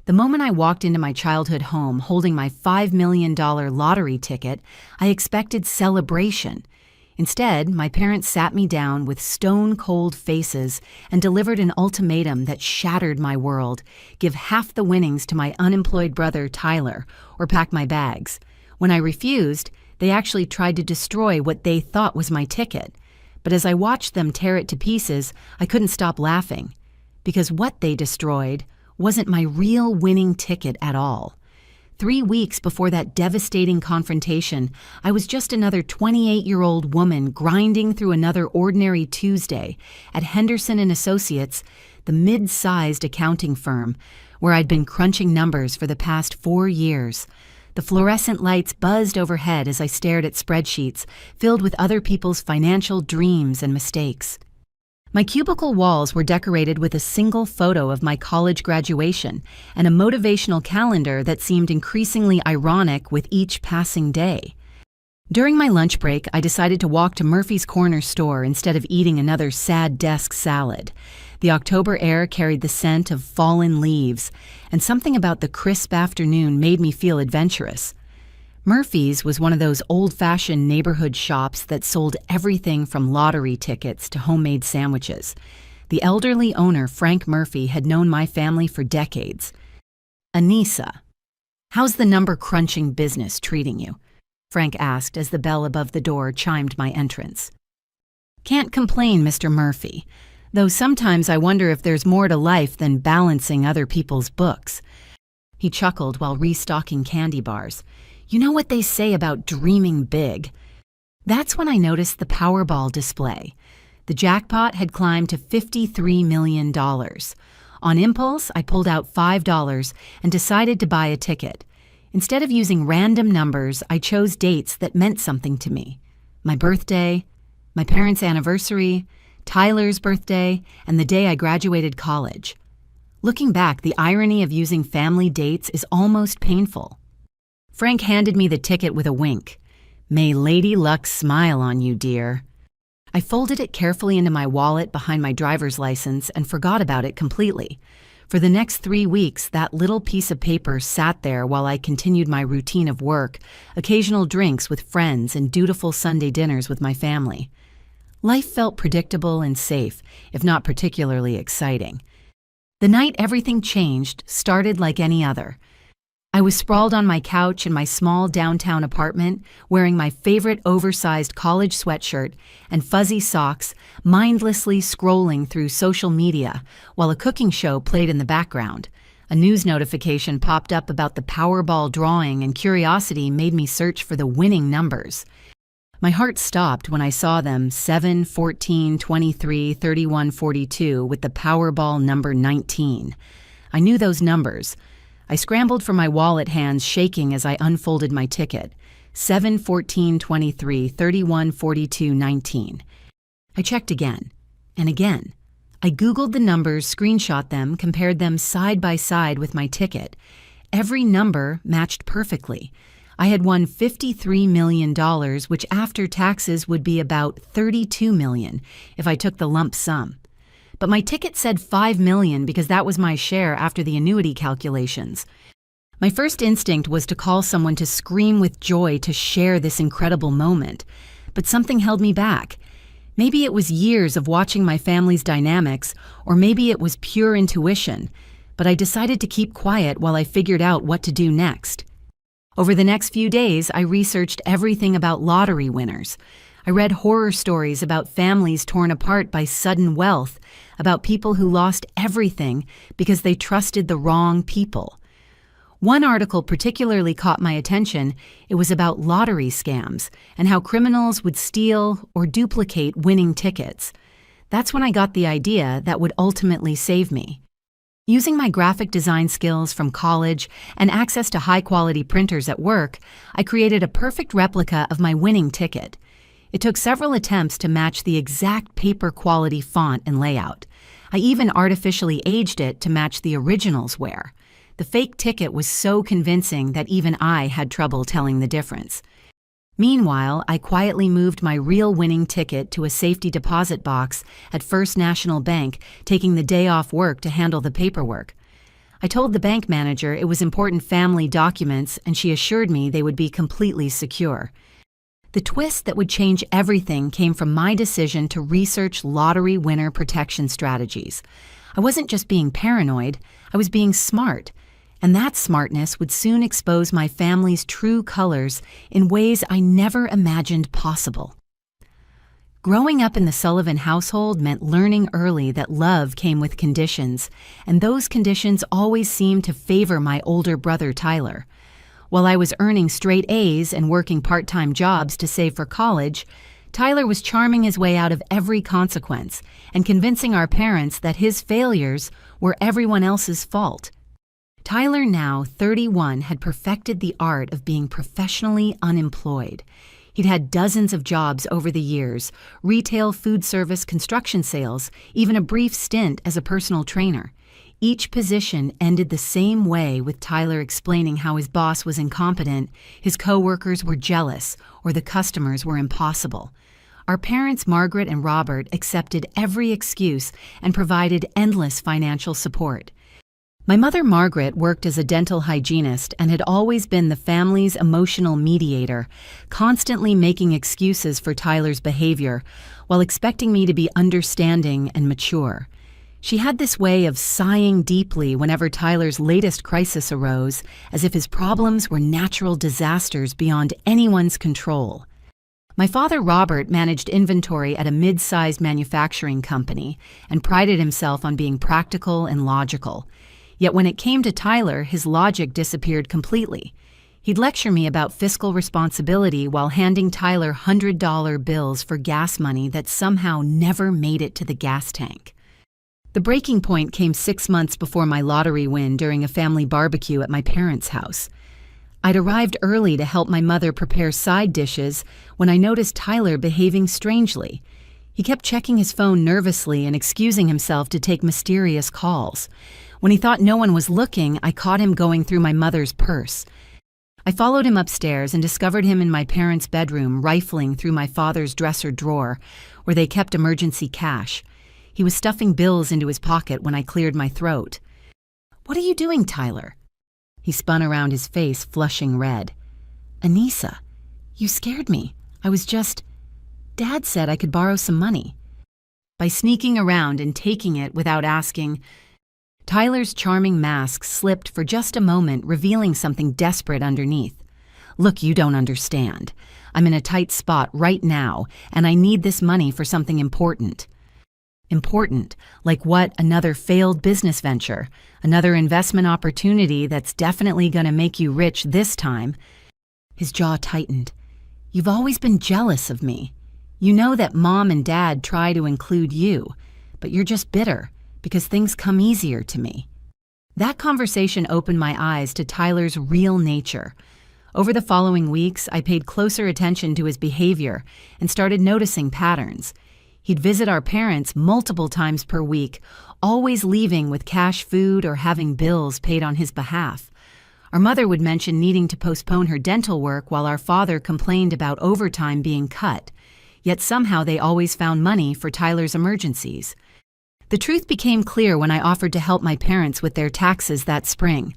The moment I walked into my childhood home holding my $5 million lottery ticket, I expected celebration. Instead, my parents sat me down with stone-cold faces and delivered an ultimatum that shattered my world: give half the winnings to my unemployed brother Tyler, or pack my bags. When I refused, they actually tried to destroy what they thought was my ticket. But as I watched them tear it to pieces, I couldn't stop laughing. Because what they destroyed wasn't my real winning ticket at all. 3 weeks before that devastating confrontation, I was just another 28-year-old woman grinding through another ordinary Tuesday at Henderson & Associates, the mid-sized accounting firm, where I'd been crunching numbers for the past 4 years. The fluorescent lights buzzed overhead as I stared at spreadsheets filled with other people's financial dreams and mistakes. My cubicle walls were decorated with a single photo of my college graduation and a motivational calendar that seemed increasingly ironic with each passing day. During my lunch break, I decided to walk to Murphy's Corner store instead of eating another sad desk salad. The October air carried the scent of fallen leaves, and something about the crisp afternoon made me feel adventurous. Murphy's was one of those old-fashioned neighborhood shops that sold everything from lottery tickets to homemade sandwiches. The elderly owner, Frank Murphy, had known my family for decades. "Anissa, how's the number-crunching business treating you?" Frank asked as the bell above the door chimed my entrance. "Can't complain, Mr. Murphy, though sometimes I wonder if there's more to life than balancing other people's books." He chuckled while restocking candy bars. "You know what they say about dreaming big?" That's when I noticed the Powerball display. The jackpot had climbed to $53 million. On impulse, I pulled out $5 and decided to buy a ticket. Instead of using random numbers, I chose dates that meant something to me: my birthday, my parents' anniversary, Tyler's birthday, and the day I graduated college. Looking back, the irony of using family dates is almost painful. Frank handed me the ticket with a wink. "May Lady Luck smile on you, dear." I folded it carefully into my wallet behind my driver's license and forgot about it completely. For the next 3 weeks, that little piece of paper sat there while I continued my routine of work, occasional drinks with friends, and dutiful Sunday dinners with my family. Life felt predictable and safe, if not particularly exciting. The night everything changed started like any other. I was sprawled on my couch in my small downtown apartment, wearing my favorite oversized college sweatshirt and fuzzy socks, mindlessly scrolling through social media while a cooking show played in the background. A news notification popped up about the Powerball drawing, and curiosity made me search for the winning numbers. My heart stopped when I saw them: 7, 14, 23, 31, 42, with the Powerball number 19. I knew those numbers. I scrambled for my wallet, hands shaking as I unfolded my ticket. 7, 14, 23, 31, 42, 19. I checked again and again. I Googled the numbers, screenshot them, compared them side by side with my ticket. Every number matched perfectly. I had won $53 million, which after taxes would be about $32 million if I took the lump sum. But my ticket said $5 million because that was my share after the annuity calculations. My first instinct was to call someone to scream with joy to share this incredible moment, but something held me back. Maybe it was years of watching my family's dynamics, or maybe it was pure intuition, but I decided to keep quiet while I figured out what to do next. Over the next few days, I researched everything about lottery winners. I read horror stories about families torn apart by sudden wealth, about people who lost everything because they trusted the wrong people. One article particularly caught my attention. It was about lottery scams and how criminals would steal or duplicate winning tickets. That's when I got the idea that would ultimately save me. Using my graphic design skills from college and access to high-quality printers at work, I created a perfect replica of my winning ticket. It took several attempts to match the exact paper-quality font and layout. I even artificially aged it to match the original's wear. The fake ticket was so convincing that even I had trouble telling the difference. Meanwhile, I quietly moved my real winning ticket to a safety deposit box at First National Bank, taking the day off work to handle the paperwork. I told the bank manager it was important family documents, and she assured me they would be completely secure. The twist that would change everything came from my decision to research lottery winner protection strategies. I wasn't just being paranoid, I was being smart. And that smartness would soon expose my family's true colors in ways I never imagined possible. Growing up in the Sullivan household meant learning early that love came with conditions, and those conditions always seemed to favor my older brother Tyler. While I was earning straight A's and working part-time jobs to save for college, Tyler was charming his way out of every consequence and convincing our parents that his failures were everyone else's fault. Tyler, now 31, had perfected the art of being professionally unemployed. He'd had dozens of jobs over the years: retail, food service, construction sales, even a brief stint as a personal trainer. Each position ended the same way, with Tyler explaining how his boss was incompetent, his coworkers were jealous, or the customers were impossible. Our parents, Margaret and Robert, accepted every excuse and provided endless financial support. My mother, Margaret, worked as a dental hygienist and had always been the family's emotional mediator, constantly making excuses for Tyler's behavior while expecting me to be understanding and mature. She had this way of sighing deeply whenever Tyler's latest crisis arose, as if his problems were natural disasters beyond anyone's control. My father, Robert, managed inventory at a mid-sized manufacturing company and prided himself on being practical and logical. Yet when it came to Tyler, his logic disappeared completely. He'd lecture me about fiscal responsibility while handing Tyler $100 bills for gas money that somehow never made it to the gas tank. The breaking point came 6 months before my lottery win during a family barbecue at my parents' house. I'd arrived early to help my mother prepare side dishes when I noticed Tyler behaving strangely. He kept checking his phone nervously and excusing himself to take mysterious calls. When he thought no one was looking, I caught him going through my mother's purse. I followed him upstairs and discovered him in my parents' bedroom, rifling through my father's dresser drawer, where they kept emergency cash. He was stuffing bills into his pocket when I cleared my throat. "What are you doing, Tyler?" He spun around, his face flushing red. "Anissa, you scared me. Dad said I could borrow some money." By sneaking around and taking it without asking, Tyler's charming mask slipped for just a moment, revealing something desperate underneath. "Look, you don't understand. I'm in a tight spot right now, and I need this money for something important." Important? Like what? Another failed business venture? Another investment opportunity that's definitely going to make you rich this time? His jaw tightened. "You've always been jealous of me. You know that Mom and Dad try to include you, but you're just bitter because things come easier to me." That conversation opened my eyes to Tyler's real nature. Over the following weeks, I paid closer attention to his behavior and started noticing patterns. He'd visit our parents multiple times per week, always leaving with cash food or having bills paid on his behalf. Our mother would mention needing to postpone her dental work while our father complained about overtime being cut. Yet somehow they always found money for Tyler's emergencies. The truth became clear when I offered to help my parents with their taxes that spring.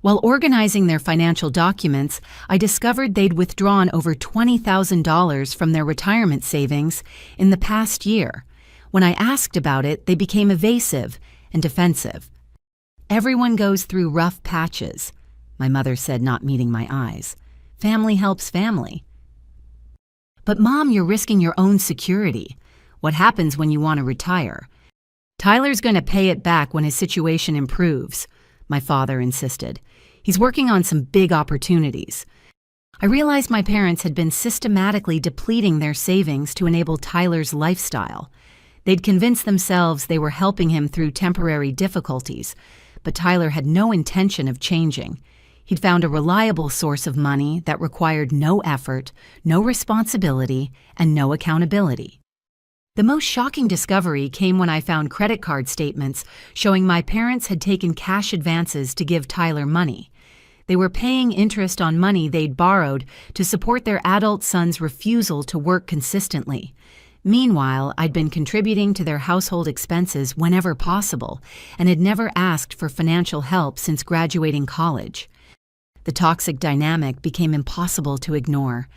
While organizing their financial documents, I discovered they'd withdrawn over $20,000 from their retirement savings in the past year. When I asked about it, they became evasive and defensive. "Everyone goes through rough patches," my mother said, not meeting my eyes. "Family helps family." "But Mom, you're risking your own security. What happens when you want to retire?" "Tyler's going to pay it back when his situation improves," my father insisted. "He's working on some big opportunities." I realized my parents had been systematically depleting their savings to enable Tyler's lifestyle. They'd convinced themselves they were helping him through temporary difficulties, but Tyler had no intention of changing. He'd found a reliable source of money that required no effort, no responsibility, and no accountability. The most shocking discovery came when I found credit card statements showing my parents had taken cash advances to give Tyler money. They were paying interest on money they'd borrowed to support their adult son's refusal to work consistently. Meanwhile, I'd been contributing to their household expenses whenever possible and had never asked for financial help since graduating college. The toxic dynamic became impossible to ignore.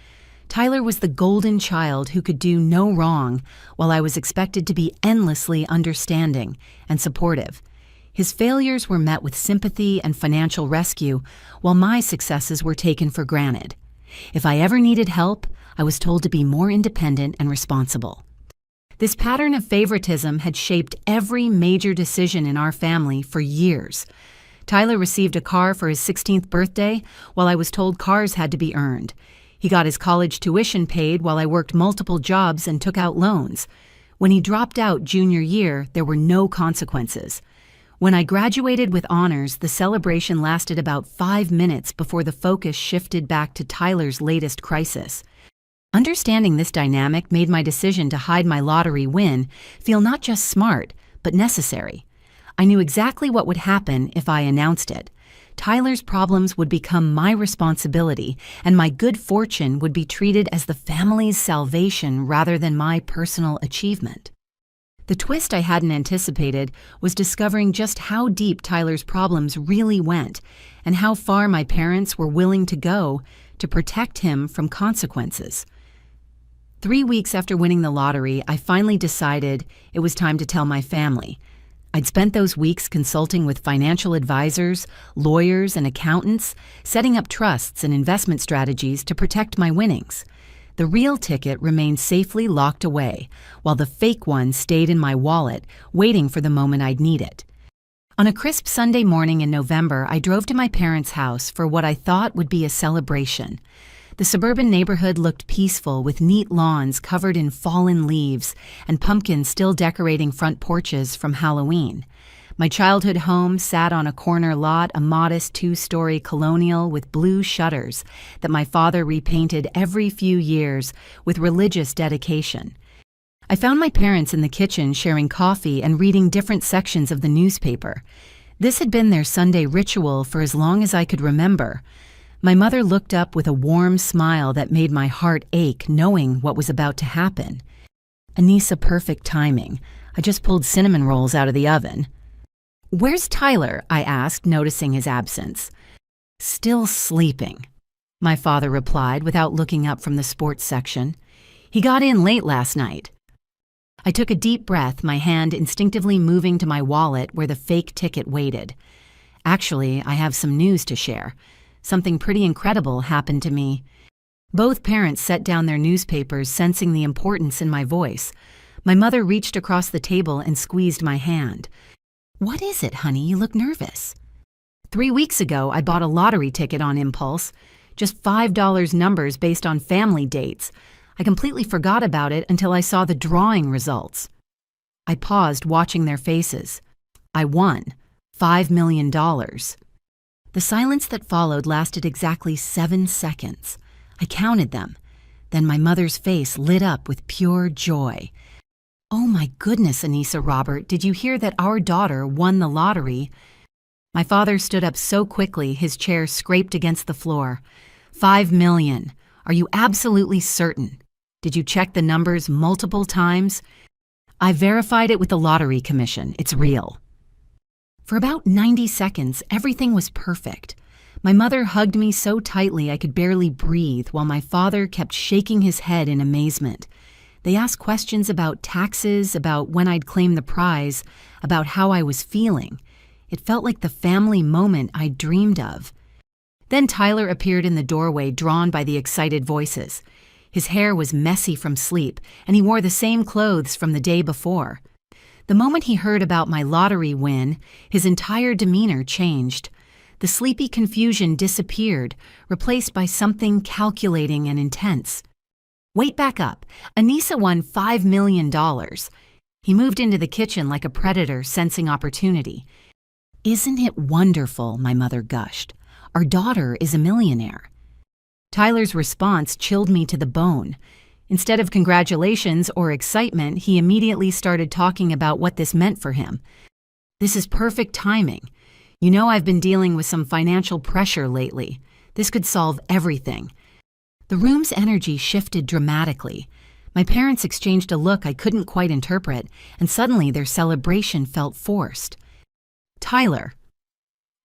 Tyler was the golden child who could do no wrong, while I was expected to be endlessly understanding and supportive. His failures were met with sympathy and financial rescue, while my successes were taken for granted. If I ever needed help, I was told to be more independent and responsible. This pattern of favoritism had shaped every major decision in our family for years. Tyler received a car for his 16th birthday, while I was told cars had to be earned. He got his college tuition paid while I worked multiple jobs and took out loans. When he dropped out junior year, there were no consequences. When I graduated with honors, the celebration lasted about 5 minutes before the focus shifted back to Tyler's latest crisis. Understanding this dynamic made my decision to hide my lottery win feel not just smart, but necessary. I knew exactly what would happen if I announced it. Tyler's problems would become my responsibility, and my good fortune would be treated as the family's salvation rather than my personal achievement. The twist I hadn't anticipated was discovering just how deep Tyler's problems really went and how far my parents were willing to go to protect him from consequences. 3 weeks after winning the lottery, I finally decided it was time to tell my family. I'd spent those weeks consulting with financial advisors, lawyers, and accountants, setting up trusts and investment strategies to protect my winnings. The real ticket remained safely locked away, while the fake one stayed in my wallet, waiting for the moment I'd need it. On a crisp Sunday morning in November, I drove to my parents' house for what I thought would be a celebration. The suburban neighborhood looked peaceful, with neat lawns covered in fallen leaves and pumpkins still decorating front porches from Halloween. My childhood home sat on a corner lot, a modest 2-story colonial with blue shutters that my father repainted every few years with religious dedication. I found my parents in the kitchen sharing coffee and reading different sections of the newspaper. This had been their Sunday ritual for as long as I could remember. My mother looked up with a warm smile that made my heart ache knowing what was about to happen. Anissa, perfect timing. I just pulled cinnamon rolls out of the oven. "Where's Tyler?" I asked, noticing his absence. "Still sleeping," my father replied without looking up from the sports section. "He got in late last night." I took a deep breath, my hand instinctively moving to my wallet where the fake ticket waited. Actually, I have some news to share. Something pretty incredible happened to me. Both parents set down their newspapers, sensing the importance in my voice. My mother reached across the table and squeezed my hand. "What is it, honey? You look nervous." 3 weeks ago, I bought a lottery ticket on impulse. Just $5 numbers based on family dates. I completely forgot about it until I saw the drawing results. I paused, watching their faces. I won $5 million. The silence that followed lasted exactly 7 seconds. I counted them. Then my mother's face lit up with pure joy. "Oh my goodness, Anissa, Robert, did you hear that our daughter won the lottery?" My father stood up so quickly his chair scraped against the floor. $5 million. Are you absolutely certain? Did you check the numbers multiple times? I verified it with the lottery commission. It's real. For about 90 seconds, everything was perfect. My mother hugged me so tightly I could barely breathe, while my father kept shaking his head in amazement. They asked questions about taxes, about when I'd claim the prize, about how I was feeling. It felt like the family moment I'd dreamed of. Then Tyler appeared in the doorway, drawn by the excited voices. His hair was messy from sleep, and he wore the same clothes from the day before. The moment he heard about my lottery win, his entire demeanor changed. The sleepy confusion disappeared, replaced by something calculating and intense. "Wait, back up. Anissa won $5 million. He moved into the kitchen like a predator sensing opportunity. "Isn't it wonderful?" my mother gushed. "Our daughter is a millionaire." Tyler's response chilled me to the bone. Instead of congratulations or excitement, he immediately started talking about what this meant for him. "This is perfect timing. You know, I've been dealing with some financial pressure lately. This could solve everything." The room's energy shifted dramatically. My parents exchanged a look I couldn't quite interpret, and suddenly their celebration felt forced. "Tyler,"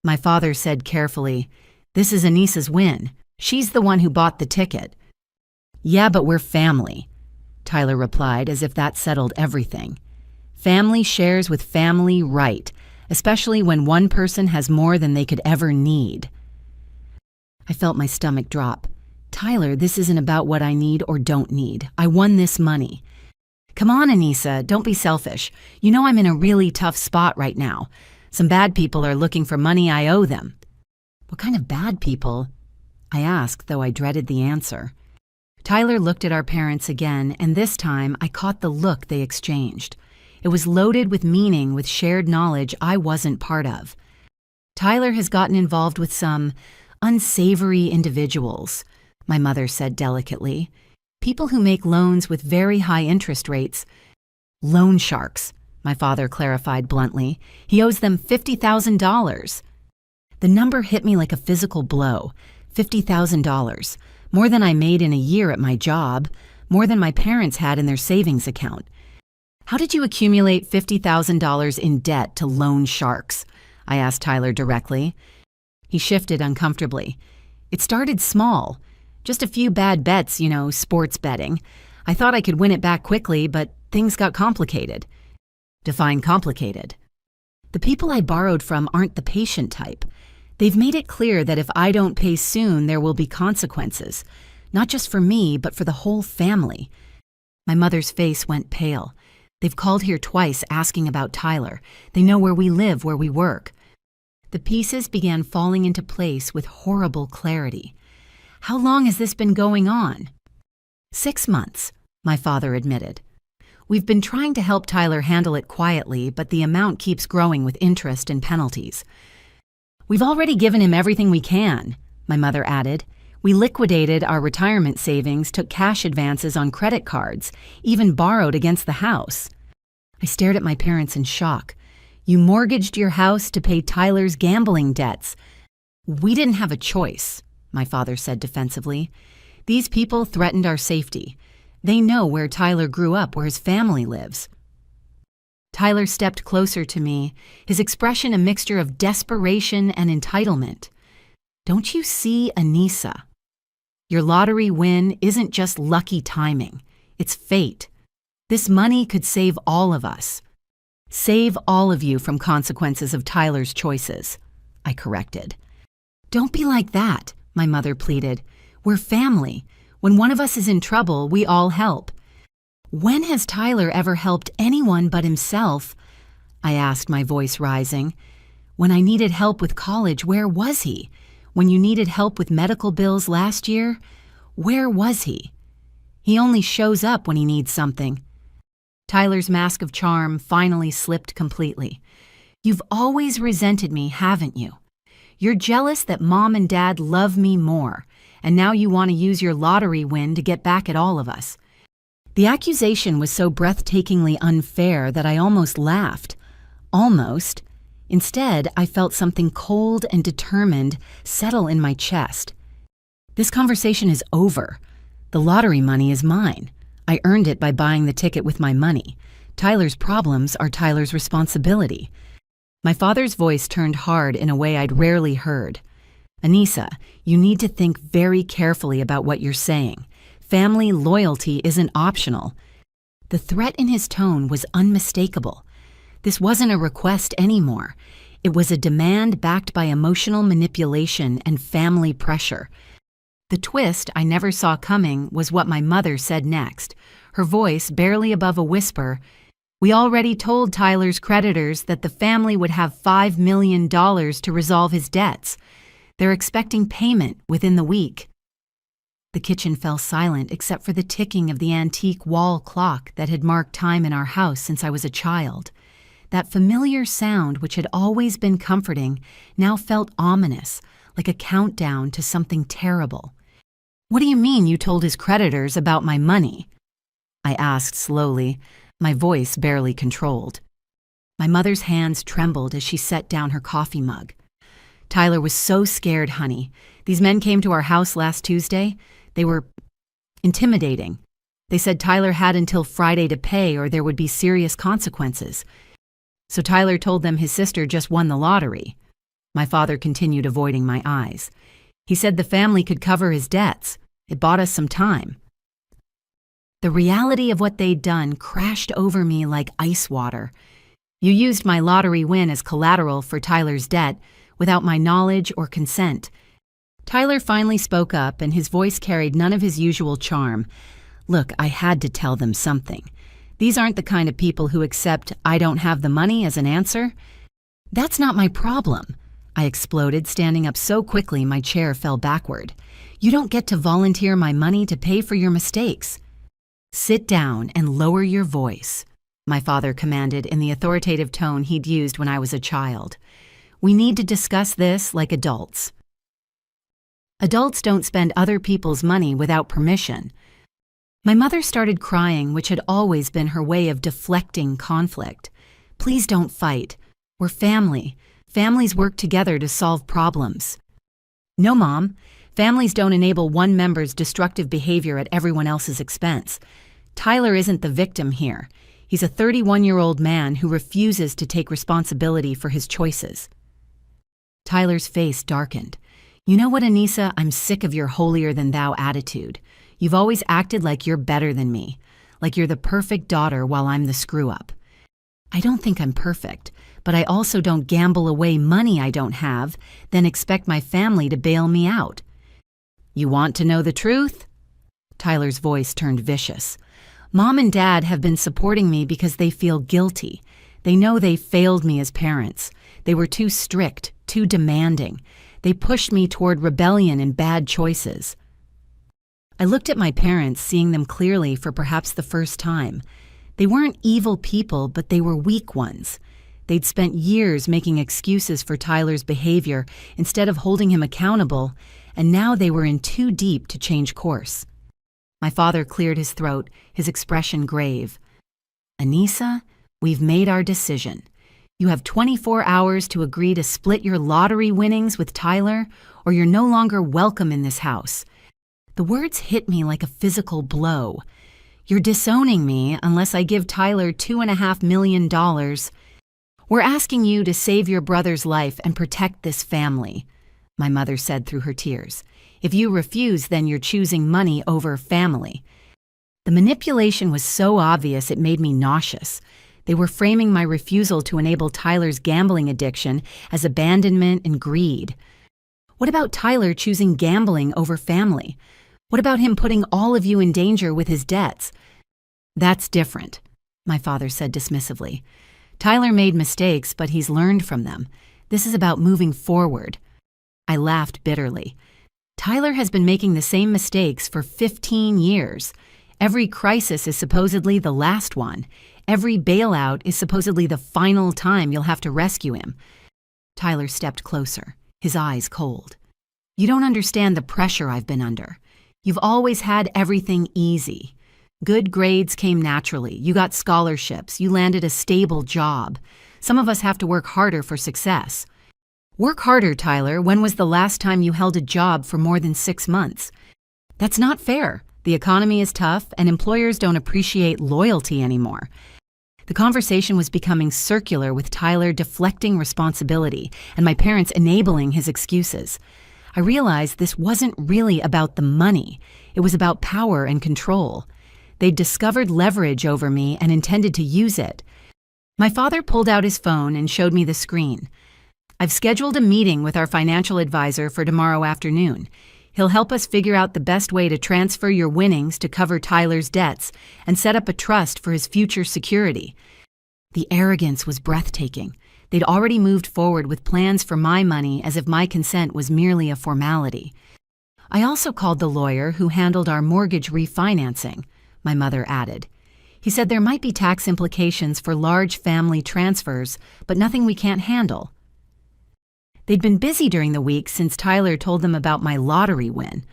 my father said carefully, "this is Anissa's win. She's the one who bought the ticket." "Yeah, but we're family," Tyler replied, as if that settled everything. "Family shares with family right, especially when one person has more than they could ever need." I felt my stomach drop. "Tyler, this isn't about what I need or don't need. I won this money." "Come on, Anissa, don't be selfish. You know I'm in a really tough spot right now. Some bad people are looking for money I owe them." "What kind of bad people?" I asked, though I dreaded the answer. Tyler looked at our parents again, and this time I caught the look they exchanged. It was loaded with meaning, with shared knowledge I wasn't part of. "Tyler has gotten involved with some unsavory individuals," my mother said delicately. "People who make loans with very high interest rates." "Loan sharks," my father clarified bluntly. "He owes them $50,000. The number hit me like a physical blow. $50,000. More than I made in a year at my job. More than my parents had in their savings account. "How did you accumulate $50,000 in debt to loan sharks?" I asked Tyler directly. He shifted uncomfortably. "It started small. Just a few bad bets, sports betting. I thought I could win it back quickly, but things got complicated." "Define complicated." "The people I borrowed from aren't the patient type. They've made it clear that if I don't pay soon, there will be consequences. Not just for me, but for the whole family." My mother's face went pale. "They've called here twice asking about Tyler. They know where we live, where we work." The pieces began falling into place with horrible clarity. "How long has this been going on?" 6 months, my father admitted. "We've been trying to help Tyler handle it quietly, but the amount keeps growing with interest and penalties." "We've already given him everything we can," my mother added. "We liquidated our retirement savings, took cash advances on credit cards, even borrowed against the house." I stared at my parents in shock. "You mortgaged your house to pay Tyler's gambling debts." "We didn't have a choice," my father said defensively. "These people threatened our safety. They know where Tyler grew up, where his family lives." Tyler stepped closer to me, his expression a mixture of desperation and entitlement. "Don't you see, Anissa? Your lottery win isn't just lucky timing. It's fate. This money could save all of us. Save all of you from consequences of Tyler's choices," I corrected. "Don't be like that," my mother pleaded. "We're family. When one of us is in trouble, we all help." "When has Tyler ever helped anyone but himself?" I asked, my voice rising. "When I needed help with college, where was he? When you needed help with medical bills last year, where was he? He only shows up when he needs something." Tyler's mask of charm finally slipped completely. "You've always resented me, haven't you? You're jealous that Mom and Dad love me more, and now you want to use your lottery win to get back at all of us." The accusation was so breathtakingly unfair that I almost laughed. Almost. Instead, I felt something cold and determined settle in my chest. This conversation is over. The lottery money is mine. I earned it by buying the ticket with my money. Tyler's problems are Tyler's responsibility. My father's voice turned hard in a way I'd rarely heard. "Anissa, you need to think very carefully about what you're saying. Family loyalty isn't optional." The threat in his tone was unmistakable. This wasn't a request anymore. It was a demand backed by emotional manipulation and family pressure. The twist I never saw coming was what my mother said next, her voice barely above a whisper. "We already told Tyler's creditors that the family would have $5 million to resolve his debts. They're expecting payment within the week." The kitchen fell silent except for the ticking of the antique wall clock that had marked time in our house since I was a child. That familiar sound, which had always been comforting, now felt ominous, like a countdown to something terrible. "What do you mean you told his creditors about my money?" I asked slowly, my voice barely controlled. My mother's hands trembled as she set down her coffee mug. "Tyler was so scared, honey. These men came to our house last Tuesday. They were intimidating. They said Tyler had until Friday to pay or there would be serious consequences. So Tyler told them his sister just won the lottery. My father continued avoiding my eyes. He said the family could cover his debts. It bought us some time. The reality of what they'd done crashed over me like ice water. You used my lottery win as collateral for Tyler's debt without my knowledge or consent. Tyler finally spoke up, and his voice carried none of his usual charm. Look, I had to tell them something. These aren't the kind of people who accept "I don't have the money" as an answer. That's not my problem, I exploded, standing up so quickly my chair fell backward. You don't get to volunteer my money to pay for your mistakes. Sit down and lower your voice, my father commanded in the authoritative tone he'd used when I was a child. We need to discuss this like adults. Adults don't spend other people's money without permission. My mother started crying, which had always been her way of deflecting conflict. Please don't fight. We're family. Families work together to solve problems. No, Mom. Families don't enable one member's destructive behavior at everyone else's expense. Tyler isn't the victim here. He's a 31-year-old man who refuses to take responsibility for his choices. Tyler's face darkened. You know what, Anissa? I'm sick of your holier-than-thou attitude. You've always acted like you're better than me, like you're the perfect daughter while I'm the screw-up. I don't think I'm perfect, but I also don't gamble away money I don't have, then expect my family to bail me out. You want to know the truth? Tyler's voice turned vicious. Mom and Dad have been supporting me because they feel guilty. They know they failed me as parents. They were too strict, too demanding. They pushed me toward rebellion and bad choices. I looked at my parents, seeing them clearly for perhaps the first time. They weren't evil people, but they were weak ones. They'd spent years making excuses for Tyler's behavior instead of holding him accountable, and now they were in too deep to change course. My father cleared his throat, his expression grave. Anissa, we've made our decision. You have 24 hours to agree to split your lottery winnings with Tyler, or you're no longer welcome in this house. The words hit me like a physical blow. You're disowning me unless I give Tyler $2.5 million. We're asking you to save your brother's life and protect this family, my mother said through her tears. If you refuse, then you're choosing money over family. The manipulation was so obvious it made me nauseous. They were framing my refusal to enable Tyler's gambling addiction as abandonment and greed. What about Tyler choosing gambling over family? What about him putting all of you in danger with his debts? That's different, my father said dismissively. Tyler made mistakes, but he's learned from them. This is about moving forward. I laughed bitterly. Tyler has been making the same mistakes for 15 years. Every crisis is supposedly the last one. Every bailout is supposedly the final time you'll have to rescue him. Tyler stepped closer, his eyes cold. You don't understand the pressure I've been under. You've always had everything easy. Good grades came naturally. You got scholarships. You landed a stable job. Some of us have to work harder for success. Work harder, Tyler. When was the last time you held a job for more than 6 months? That's not fair. The economy is tough, and employers don't appreciate loyalty anymore. The conversation was becoming circular, with Tyler deflecting responsibility and my parents enabling his excuses. I realized this wasn't really about the money. It was about power and control. They'd discovered leverage over me and intended to use it. My father pulled out his phone and showed me the screen. I've scheduled a meeting with our financial advisor for tomorrow afternoon. He'll help us figure out the best way to transfer your winnings to cover Tyler's debts and set up a trust for his future security. The arrogance was breathtaking. They'd already moved forward with plans for my money as if my consent was merely a formality. I also called the lawyer who handled our mortgage refinancing, my mother added. He said there might be tax implications for large family transfers, but nothing we can't handle. They'd been busy during the week since Tyler told them about my lottery win.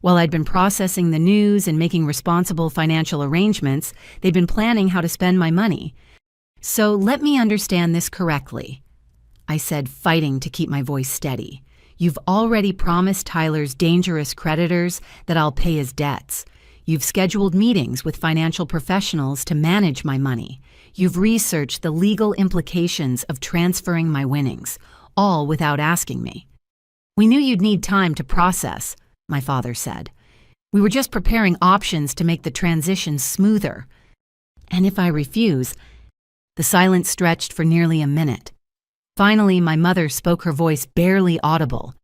While I'd been processing the news and making responsible financial arrangements, they'd been planning how to spend my money. So let me understand this correctly, I said, fighting to keep my voice steady. You've already promised Tyler's dangerous creditors that I'll pay his debts. You've scheduled meetings with financial professionals to manage my money. You've researched the legal implications of transferring my winnings, all without asking me. We knew you'd need time to process, my father said. We were just preparing options to make the transition smoother. And if I refuse? The silence stretched for nearly a minute. Finally, my mother spoke, her voice barely audible.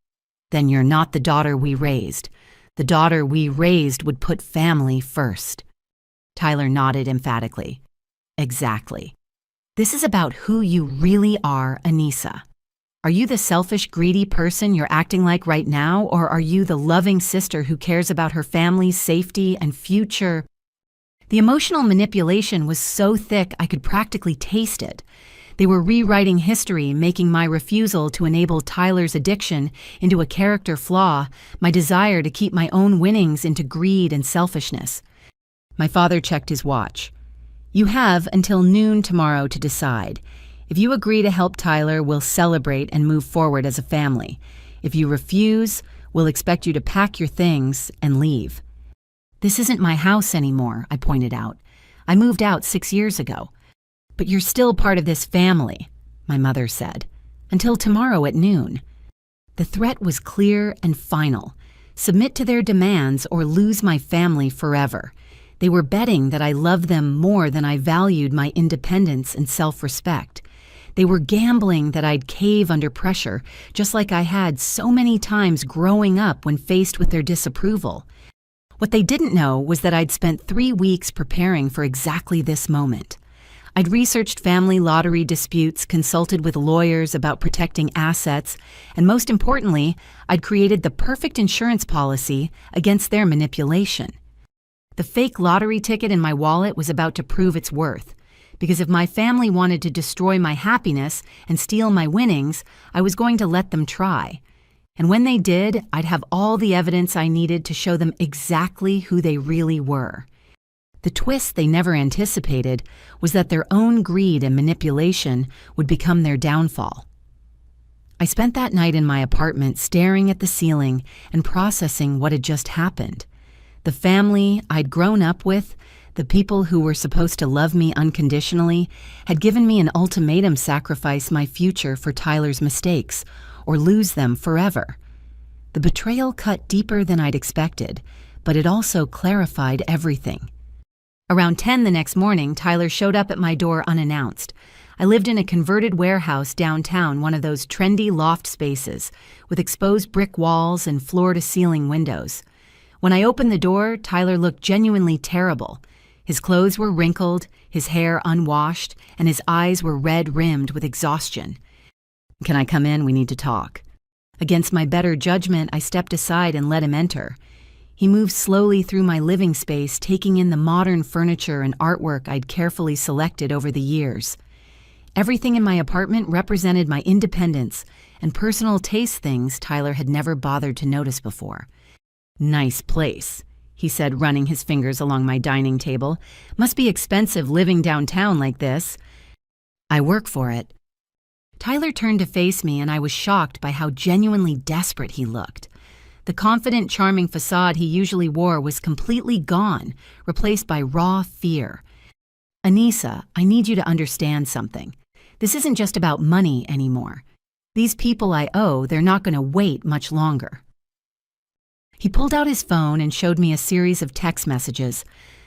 Then you're not the daughter we raised. The daughter we raised would put family first. Tyler nodded emphatically. Exactly. This is about who you really are, Anissa. Are you the selfish, greedy person you're acting like right now, or are you the loving sister who cares about her family's safety and future? The emotional manipulation was so thick I could practically taste it. They were rewriting history, making my refusal to enable Tyler's addiction into a character flaw, my desire to keep my own winnings into greed and selfishness. My father checked his watch. You have until noon tomorrow to decide. If you agree to help Tyler, we'll celebrate and move forward as a family. If you refuse, we'll expect you to pack your things and leave. This isn't my house anymore, I pointed out. I moved out 6 years ago. But you're still part of this family, my mother said, until tomorrow at noon. The threat was clear and final. Submit to their demands or lose my family forever. They were betting that I loved them more than I valued my independence and self-respect. They were gambling that I'd cave under pressure, just like I had so many times growing up when faced with their disapproval. What they didn't know was that I'd spent 3 weeks preparing for exactly this moment. I'd researched family lottery disputes, consulted with lawyers about protecting assets, and most importantly, I'd created the perfect insurance policy against their manipulation. The fake lottery ticket in my wallet was about to prove its worth, because if my family wanted to destroy my happiness and steal my winnings, I was going to let them try. And when they did, I'd have all the evidence I needed to show them exactly who they really were. The twist they never anticipated was that their own greed and manipulation would become their downfall. I spent that night in my apartment staring at the ceiling and processing what had just happened. The family I'd grown up with, the people who were supposed to love me unconditionally, had given me an ultimatum: sacrifice my future for Tyler's mistakes, or lose them forever. The betrayal cut deeper than I'd expected, but it also clarified everything. Around 10 the next morning, Tyler showed up at my door unannounced. I lived in a converted warehouse downtown, one of those trendy loft spaces, with exposed brick walls and floor-to-ceiling windows. When I opened the door, Tyler looked genuinely terrible. His clothes were wrinkled, his hair unwashed, and his eyes were red-rimmed with exhaustion. "Can I come in? We need to talk." Against my better judgment, I stepped aside and let him enter. He moved slowly through my living space, taking in the modern furniture and artwork I'd carefully selected over the years. Everything in my apartment represented my independence and personal taste, things Tyler had never bothered to notice before. "Nice place," he said, running his fingers along my dining table. "Must be expensive living downtown like this." "I work for it." Tyler turned to face me, and I was shocked by how genuinely desperate he looked. The confident, charming facade he usually wore was completely gone, replaced by raw fear. "Anissa, I need you to understand something. This isn't just about money anymore. These people I owe, they're not going to wait much longer." He pulled out his phone and showed me a series of text messages.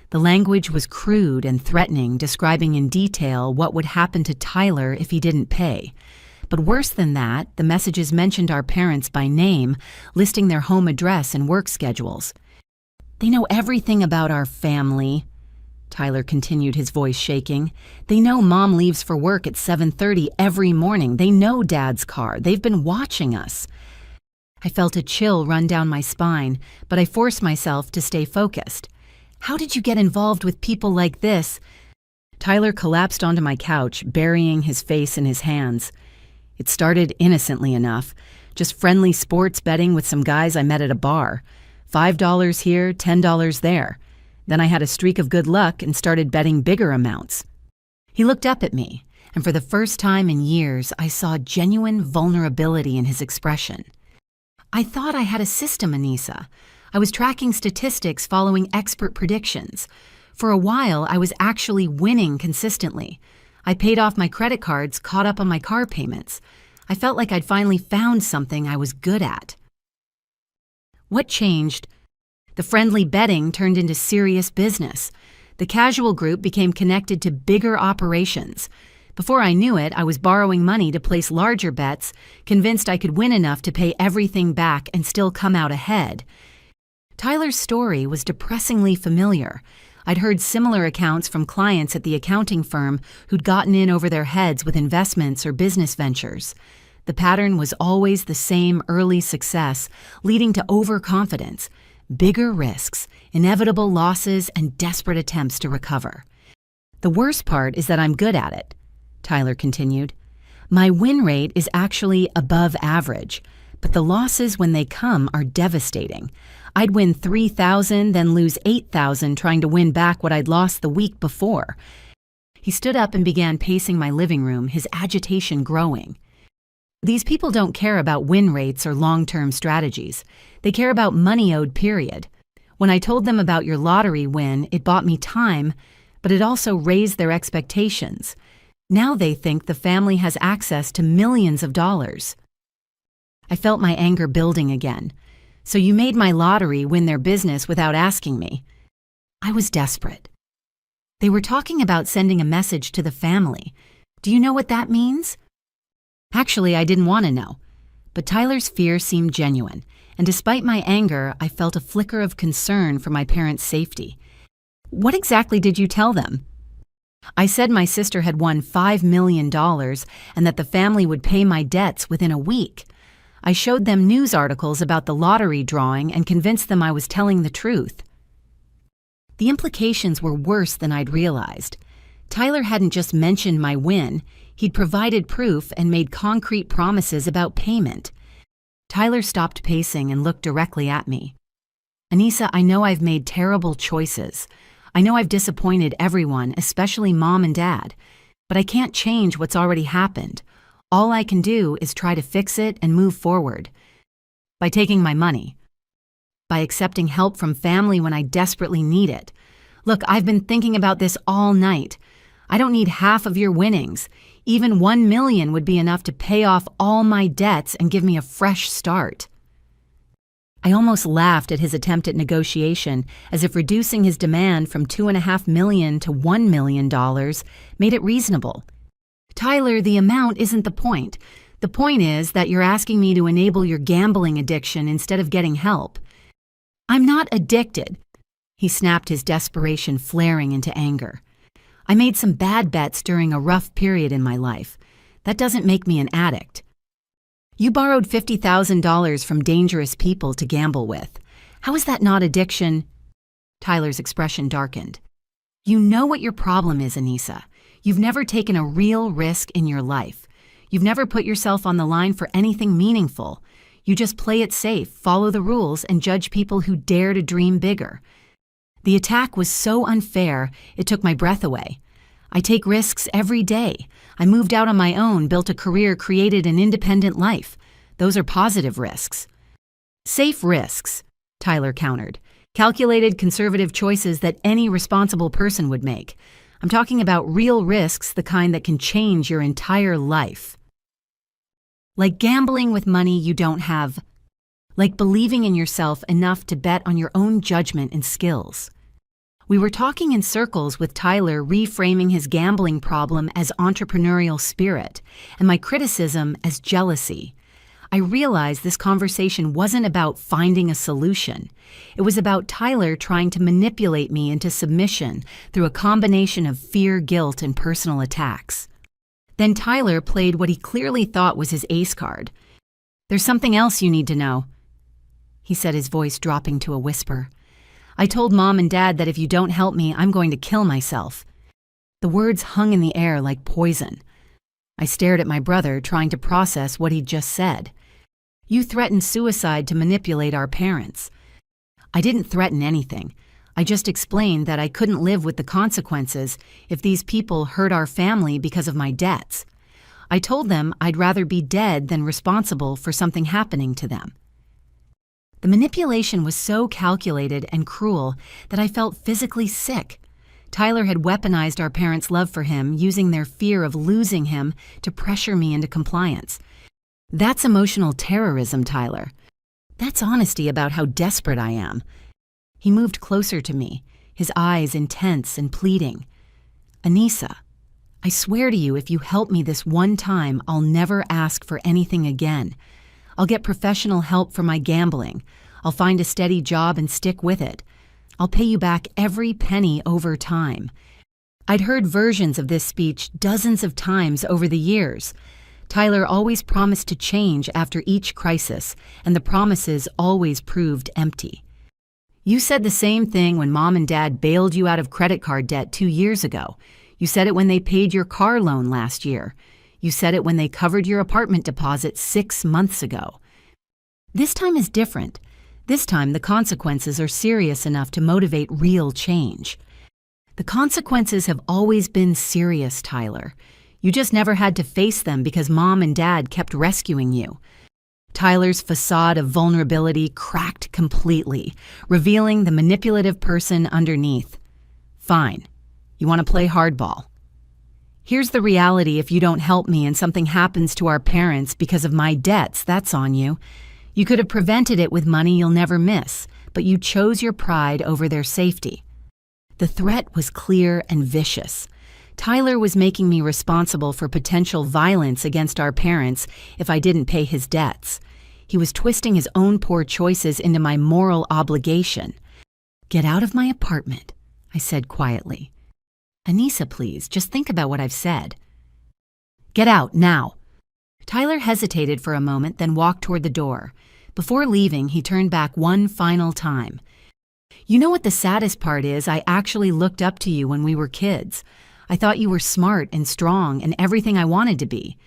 The language was crude and threatening, describing in detail what would happen to Tyler if he didn't pay. But worse than that, the messages mentioned our parents by name, listing their home address and work schedules. "They know everything about our family," Tyler continued, his voice shaking. "They know Mom leaves for work at 7:30 every morning. They know Dad's car. They've been watching us." I felt a chill run down my spine, but I forced myself to stay focused. "How did you get involved with people like this?" Tyler collapsed onto my couch, burying his face in his hands. "It started innocently enough, just friendly sports betting with some guys I met at a bar. $5 here, $10 there. Then I had a streak of good luck and started betting bigger amounts." He looked up at me, and for the first time in years, I saw genuine vulnerability in his expression. "I thought I had a system, Anissa. I was tracking statistics following expert predictions. For a while, I was actually winning consistently. I paid off my credit cards, caught up on my car payments. I felt like I'd finally found something I was good at. What changed? The friendly betting turned into serious business. The casual group became connected to bigger operations. Before I knew it, I was borrowing money to place larger bets, convinced I could win enough to pay everything back and still come out ahead. Tyler's story was depressingly familiar. I'd heard similar accounts from clients at the accounting firm who'd gotten in over their heads with investments or business ventures. The pattern was always the same: early success, leading to overconfidence, bigger risks, inevitable losses, and desperate attempts to recover. The worst part is that I'm good at it, Tyler continued. My win rate is actually above average, but the losses when they come are devastating. I'd win $3,000, then lose $8,000 trying to win back what I'd lost the week before. He stood up and began pacing my living room, his agitation growing. These people don't care about win rates or long-term strategies. They care about money owed, period. When I told them about your lottery win, it bought me time, but it also raised their expectations. Now they think the family has access to millions of dollars. I felt my anger building again. So you made my lottery win their business without asking me. I was desperate. They were talking about sending a message to the family. Do you know what that means? Actually, I didn't want to know. But Tyler's fear seemed genuine, and despite my anger, I felt a flicker of concern for my parents' safety. What exactly did you tell them? I said my sister had won $5 million and that the family would pay my debts within a week. I showed them news articles about the lottery drawing and convinced them I was telling the truth. The implications were worse than I'd realized. Tyler hadn't just mentioned my win, he'd provided proof and made concrete promises about payment. Tyler stopped pacing and looked directly at me. Anissa, I know I've made terrible choices. I know I've disappointed everyone, especially Mom and Dad, but I can't change what's already happened. All I can do is try to fix it and move forward. By taking my money. By accepting help from family when I desperately need it. Look, I've been thinking about this all night. I don't need half of your winnings. Even $1 million would be enough to pay off all my debts and give me a fresh start. I almost laughed at his attempt at negotiation, as if reducing his demand from $2.5 million to $1 million made it reasonable. Tyler, the amount isn't the point. The point is that you're asking me to enable your gambling addiction instead of getting help. I'm not addicted. He snapped, his desperation flaring into anger. I made some bad bets during a rough period in my life. That doesn't make me an addict. You borrowed $50,000 from dangerous people to gamble with. How is that not addiction? Tyler's expression darkened. You know what your problem is, Anissa. You've never taken a real risk in your life. You've never put yourself on the line for anything meaningful. You just play it safe, follow the rules, and judge people who dare to dream bigger. The attack was so unfair, it took my breath away. I take risks every day. I moved out on my own, built a career, created an independent life. Those are positive risks. Safe risks, Tyler countered. Calculated, conservative choices that any responsible person would make. I'm talking about real risks, the kind that can change your entire life. Like gambling with money you don't have. Like believing in yourself enough to bet on your own judgment and skills. We were talking in circles with Tyler reframing his gambling problem as entrepreneurial spirit and my criticism as jealousy. I realized this conversation wasn't about finding a solution. It was about Tyler trying to manipulate me into submission through a combination of fear, guilt, and personal attacks. Then Tyler played what he clearly thought was his ace card. There's something else you need to know, he said, his voice dropping to a whisper. I told Mom and Dad that if you don't help me, I'm going to kill myself. The words hung in the air like poison. I stared at my brother, trying to process what he'd just said. You threatened suicide to manipulate our parents. I didn't threaten anything. I just explained that I couldn't live with the consequences if these people hurt our family because of my debts. I told them I'd rather be dead than responsible for something happening to them. The manipulation was so calculated and cruel that I felt physically sick. Tyler had weaponized our parents' love for him, using their fear of losing him to pressure me into compliance. That's emotional terrorism, Tyler. That's honesty about how desperate I am. He moved closer to me, his eyes intense and pleading. Anissa, I swear to you, if you help me this one time, I'll never ask for anything again. I'll get professional help for my gambling. I'll find a steady job and stick with it. I'll pay you back every penny over time. I'd heard versions of this speech dozens of times over the years. Tyler always promised to change after each crisis, and the promises always proved empty. You said the same thing when Mom and Dad bailed you out of credit card debt 2 years ago. You said it when they paid your car loan last year. You said it when they covered your apartment deposit 6 months ago. This time is different. This time the consequences are serious enough to motivate real change. The consequences have always been serious, Tyler. You just never had to face them because Mom and Dad kept rescuing you. Tyler's facade of vulnerability cracked completely, revealing the manipulative person underneath. Fine. You want to play hardball? Here's the reality: if you don't help me and something happens to our parents because of my debts, that's on you. You could have prevented it with money you'll never miss, but you chose your pride over their safety. The threat was clear and vicious. Tyler was making me responsible for potential violence against our parents if I didn't pay his debts. He was twisting his own poor choices into my moral obligation. Get out of my apartment, I said quietly. Anissa, please, just think about what I've said. Get out, now. Tyler hesitated for a moment, then walked toward the door. Before leaving, he turned back one final time. You know what the saddest part is? I actually looked up to you when we were kids. I thought you were smart and strong and everything I wanted to be.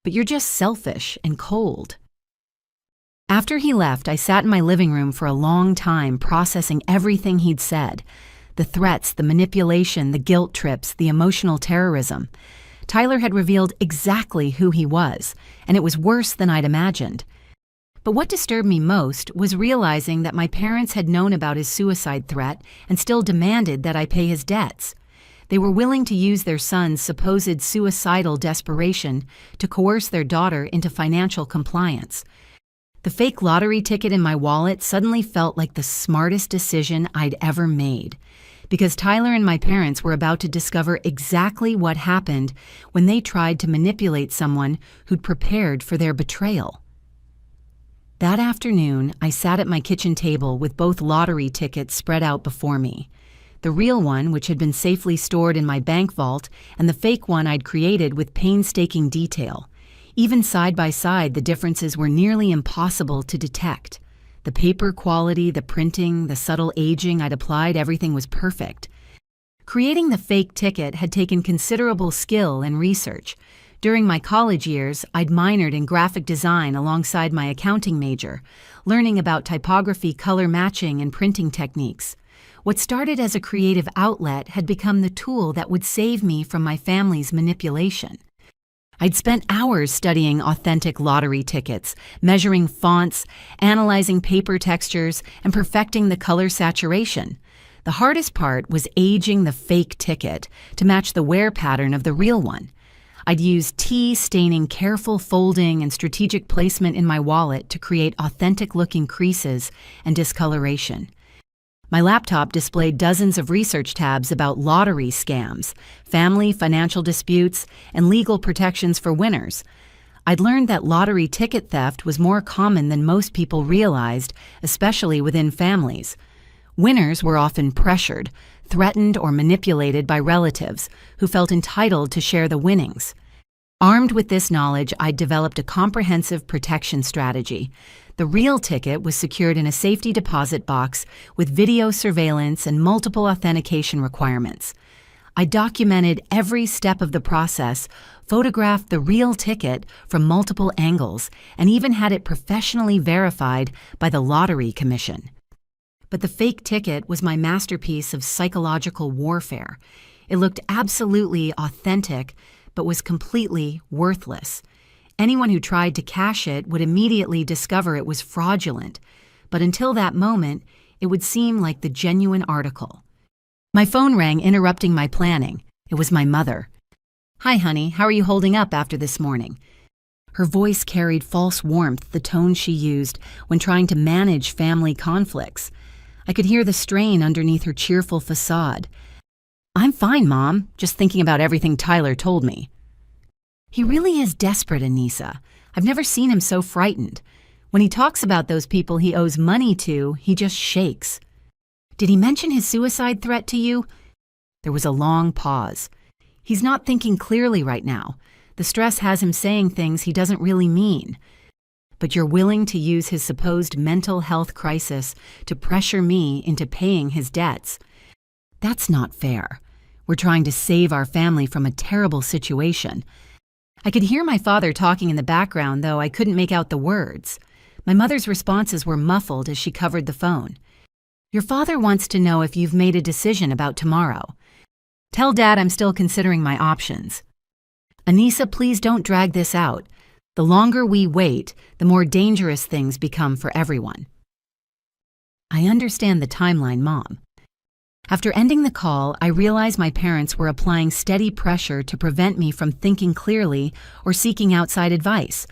But you're just selfish and cold. After he left, I sat in my living room for a long time processing everything he'd said. The threats, the manipulation, the guilt trips, the emotional terrorism. Tyler had revealed exactly who he was, and it was worse than I'd imagined. But what disturbed me most was realizing that my parents had known about his suicide threat and still demanded that I pay his debts. They were willing to use their son's supposed suicidal desperation to coerce their daughter into financial compliance. The fake lottery ticket in my wallet suddenly felt like the smartest decision I'd ever made, because Tyler and my parents were about to discover exactly what happened when they tried to manipulate someone who'd prepared for their betrayal. That afternoon, I sat at my kitchen table with both lottery tickets spread out before me. The real one, which had been safely stored in my bank vault, and the fake one I'd created with painstaking detail. Even side by side, the differences were nearly impossible to detect. The paper quality, the printing, the subtle aging I'd applied, everything was perfect. Creating the fake ticket had taken considerable skill and research. During my college years, I'd minored in graphic design alongside my accounting major, learning about typography, color matching, and printing techniques. What started as a creative outlet had become the tool that would save me from my family's manipulation. I'd spent hours studying authentic lottery tickets, measuring fonts, analyzing paper textures, and perfecting the color saturation. The hardest part was aging the fake ticket to match the wear pattern of the real one. I'd use tea staining, careful folding, and strategic placement in my wallet to create authentic-looking creases and discoloration. My laptop displayed dozens of research tabs about lottery scams, family financial disputes, and legal protections for winners. I'd learned that lottery ticket theft was more common than most people realized, especially within families. Winners were often pressured, threatened, or manipulated by relatives who felt entitled to share the winnings. Armed with this knowledge, I'd developed a comprehensive protection strategy. The real ticket was secured in a safety deposit box with video surveillance and multiple authentication requirements. I documented every step of the process, photographed the real ticket from multiple angles, and even had it professionally verified by the Lottery Commission. But the fake ticket was my masterpiece of psychological warfare. It looked absolutely authentic, but was completely worthless. Anyone who tried to cash it would immediately discover it was fraudulent. but until that moment, it would seem like the genuine article. My phone rang, interrupting my planning. It was my mother. "Hi, honey, how are you holding up after this morning?" Her voice carried false warmth, the tone she used when trying to manage family conflicts. I could hear the strain underneath her cheerful facade. "I'm fine, Mom, just thinking about everything Tyler told me." He really is desperate, Anissa. I've never seen him so frightened. When he talks about those people he owes money to, he just shakes. "Did he mention his suicide threat to you?" There was a long pause. "He's not thinking clearly right now. The stress has him saying things he doesn't really mean. But you're willing to use his supposed mental health crisis to pressure me into paying his debts. That's not fair. We're trying to save our family from a terrible situation." I could hear my father talking in the background, though I couldn't make out the words. My mother's responses were muffled as she covered the phone. "Your father wants to know if you've made a decision about tomorrow. Tell Dad I'm still considering my options." "Anissa, please don't drag this out. The longer we wait, the more dangerous things become for everyone." "I understand the timeline, Mom." After ending the call, I realized my parents were applying steady pressure to prevent me from thinking clearly or seeking outside advice.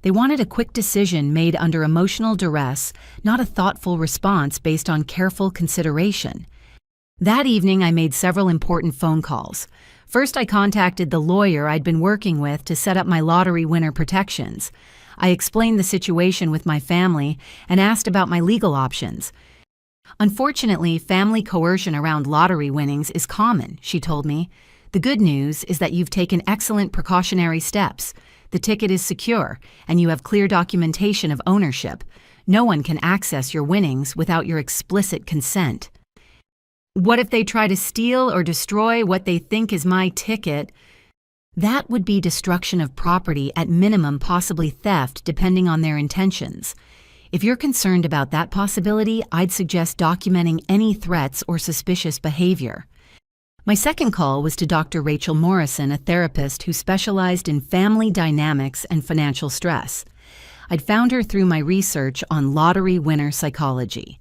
They wanted a quick decision made under emotional duress, not a thoughtful response based on careful consideration. That evening, I made several important phone calls. First, I contacted the lawyer I'd been working with to set up my lottery winner protections. I explained the situation with my family and asked about my legal options. "Unfortunately, family coercion around lottery winnings is common," she told me. "The good news is that you've taken excellent precautionary steps. The ticket is secure, and you have clear documentation of ownership. No one can access your winnings without your explicit consent." "What if they try to steal or destroy what they think is my ticket?" "That would be destruction of property, at minimum possibly theft, depending on their intentions. If you're concerned about that possibility, I'd suggest documenting any threats or suspicious behavior." My second call was to Dr. Rachel Morrison, a therapist who specialized in family dynamics and financial stress. I'd found her through my research on lottery winner psychology.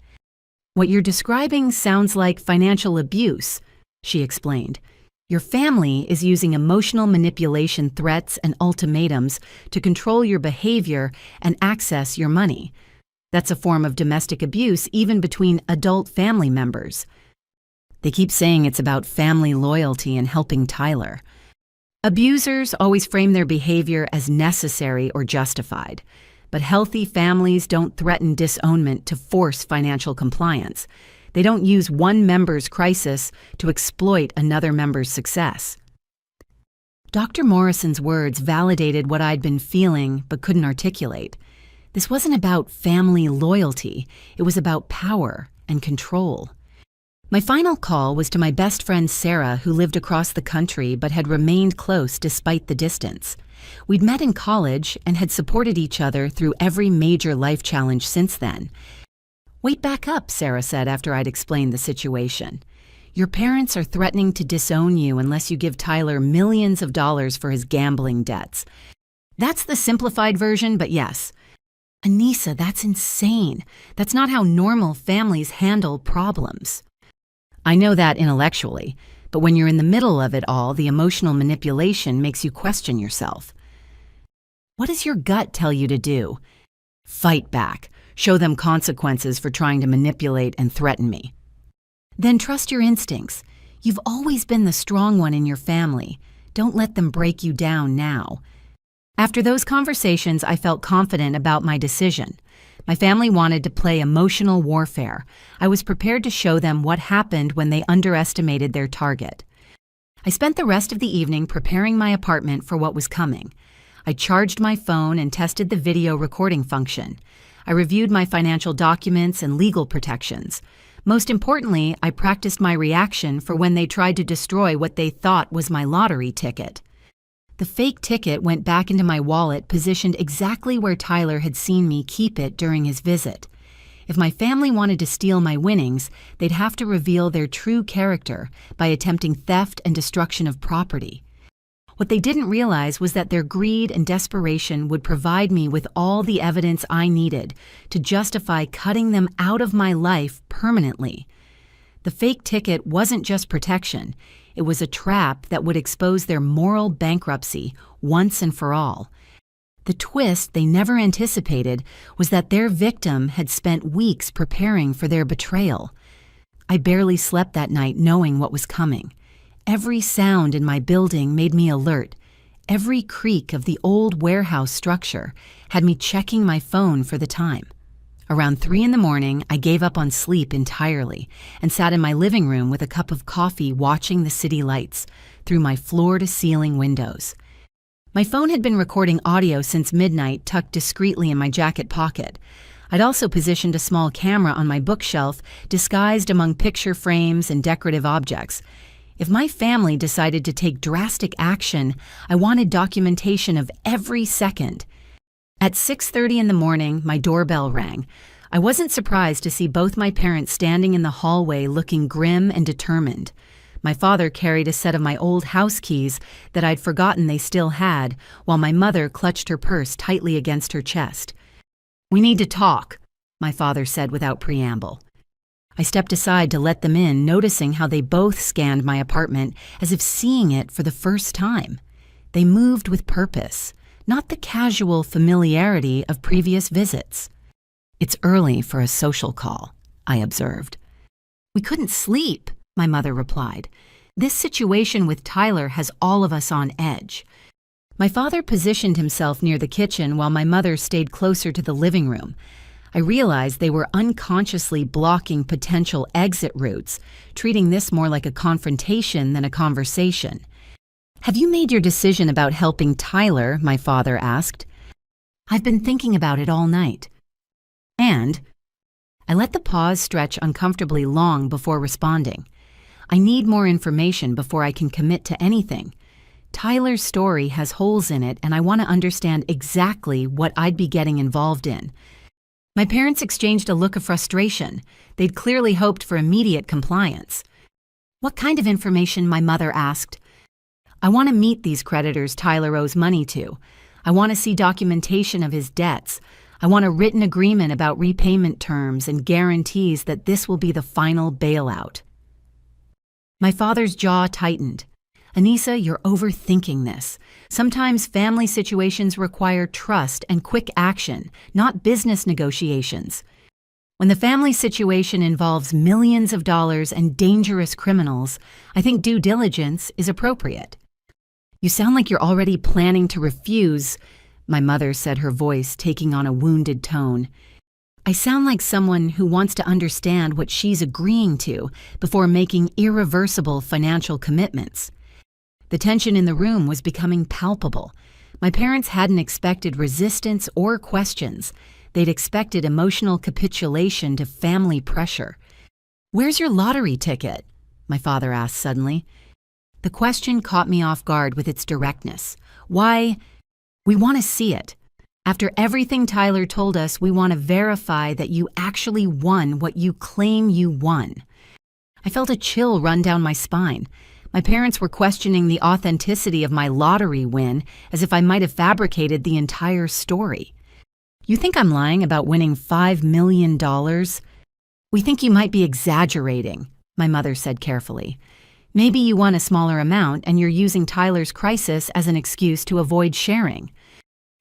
"What you're describing sounds like financial abuse," she explained. "Your family is using emotional manipulation, threats, and ultimatums to control your behavior and access your money. That's a form of domestic abuse even between adult family members." They keep saying it's about family loyalty and helping Tyler. "Abusers always frame their behavior as necessary or justified, but healthy families don't threaten disownment to force financial compliance. They don't use one member's crisis to exploit another member's success." Dr. Morrison's words validated what I'd been feeling but couldn't articulate. This wasn't about family loyalty. It was about power and control. My final call was to my best friend Sarah, who lived across the country but had remained close despite the distance. We'd met in college and had supported each other through every major life challenge since then. "Wait back up," Sarah said after I'd explained the situation. "Your parents are threatening to disown you unless you give Tyler millions of dollars for his gambling debts. That's the simplified version, but yes." "Anissa, that's insane. That's not how normal families handle problems." "I know that intellectually, but when you're in the middle of it all, the emotional manipulation makes you question yourself." "What does your gut tell you to do?" "Fight back. Show them consequences for trying to manipulate and threaten me." "Then trust your instincts. You've always been the strong one in your family. Don't let them break you down now." After those conversations, I felt confident about my decision. My family wanted to play emotional warfare. I was prepared to show them what happened when they underestimated their target. I spent the rest of the evening preparing my apartment for what was coming. I charged my phone and tested the video recording function. I reviewed my financial documents and legal protections. Most importantly, I practiced my reaction for when they tried to destroy what they thought was my lottery ticket. The fake ticket went back into my wallet, positioned exactly where Tyler had seen me keep it during his visit. If my family wanted to steal my winnings, they'd have to reveal their true character by attempting theft and destruction of property. What they didn't realize was that their greed and desperation would provide me with all the evidence I needed to justify cutting them out of my life permanently. The fake ticket wasn't just protection. It was a trap that would expose their moral bankruptcy once and for all. The twist they never anticipated was that their victim had spent weeks preparing for their betrayal. I barely slept that night knowing what was coming. Every sound in my building made me alert. Every creak of the old warehouse structure had me checking my phone for the time. Around 3 a.m, I gave up on sleep entirely and sat in my living room with a cup of coffee watching the city lights through my floor-to-ceiling windows. My phone had been recording audio since midnight, tucked discreetly in my jacket pocket. I'd also positioned a small camera on my bookshelf, disguised among picture frames and decorative objects. If my family decided to take drastic action, I wanted documentation of every second. At 6:30 in the morning, my doorbell rang. I wasn't surprised to see both my parents standing in the hallway looking grim and determined. My father carried a set of my old house keys that I'd forgotten they still had, while my mother clutched her purse tightly against her chest. "We need to talk," my father said without preamble. I stepped aside to let them in, noticing how they both scanned my apartment as if seeing it for the first time. They moved with purpose, not the casual familiarity of previous visits. "It's early for a social call," I observed. "We couldn't sleep," my mother replied. "This situation with Tyler has all of us on edge." My father positioned himself near the kitchen while my mother stayed closer to the living room. I realized they were unconsciously blocking potential exit routes, treating this more like a confrontation than a conversation. "Have you made your decision about helping Tyler?" my father asked. "I've been thinking about it all night." "And?" I let the pause stretch uncomfortably long before responding. I need more information before I can commit to anything. Tyler's story has holes in it, and I want to understand exactly what I'd be getting involved in. My parents exchanged a look of frustration. They'd clearly hoped for immediate compliance. "What kind of information?" my mother asked. "I want to meet these creditors Tyler owes money to. I want to see documentation of his debts. I want a written agreement about repayment terms and guarantees that this will be the final bailout." My father's jaw tightened. "Anissa, you're overthinking this. Sometimes family situations require trust and quick action, not business negotiations. When the family situation involves millions of dollars and dangerous criminals, I think due diligence is appropriate." "You sound like you're already planning to refuse," my mother said, her voice taking on a wounded tone. "I sound like someone who wants to understand what she's agreeing to before making irreversible financial commitments." The tension in the room was becoming palpable. My parents hadn't expected resistance or questions. They'd expected emotional capitulation to family pressure. "Where's your lottery ticket?" my father asked suddenly. The question caught me off guard with its directness. "Why?" "We want to see it. After everything Tyler told us, we want to verify that you actually won what you claim you won." I felt a chill run down my spine. My parents were questioning the authenticity of my lottery win as if I might have fabricated the entire story. "You think I'm lying about winning $5 million? We think you might be exaggerating," my mother said carefully. "Maybe you won a smaller amount and you're using Tyler's crisis as an excuse to avoid sharing."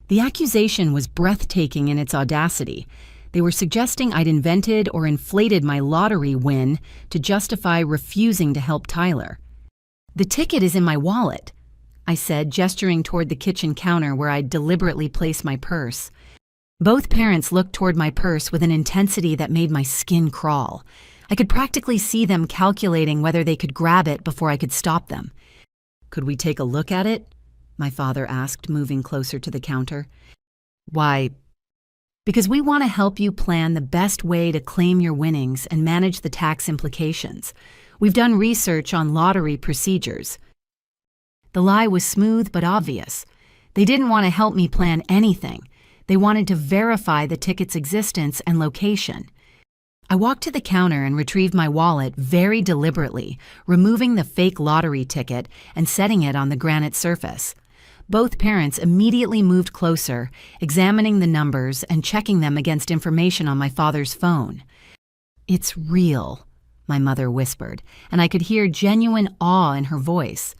The accusation was breathtaking in its audacity. They were suggesting I'd invented or inflated my lottery win to justify refusing to help Tyler. "The ticket is in my wallet," I said, gesturing toward the kitchen counter where I'd deliberately placed my purse. Both parents looked toward my purse with an intensity that made my skin crawl. I could practically see them calculating whether they could grab it before I could stop them. "Could we take a look at it?" my father asked, moving closer to the counter. "Why?" "Because we want to help you plan the best way to claim your winnings and manage the tax implications. We've done research on lottery procedures." The lie was smooth but obvious. They didn't want to help me plan anything. They wanted to verify the ticket's existence and location. I walked to the counter and retrieved my wallet very deliberately, removing the fake lottery ticket and setting it on the granite surface. Both parents immediately moved closer, examining the numbers and checking them against information on my father's phone. "It's real," my mother whispered, and I could hear genuine awe in her voice.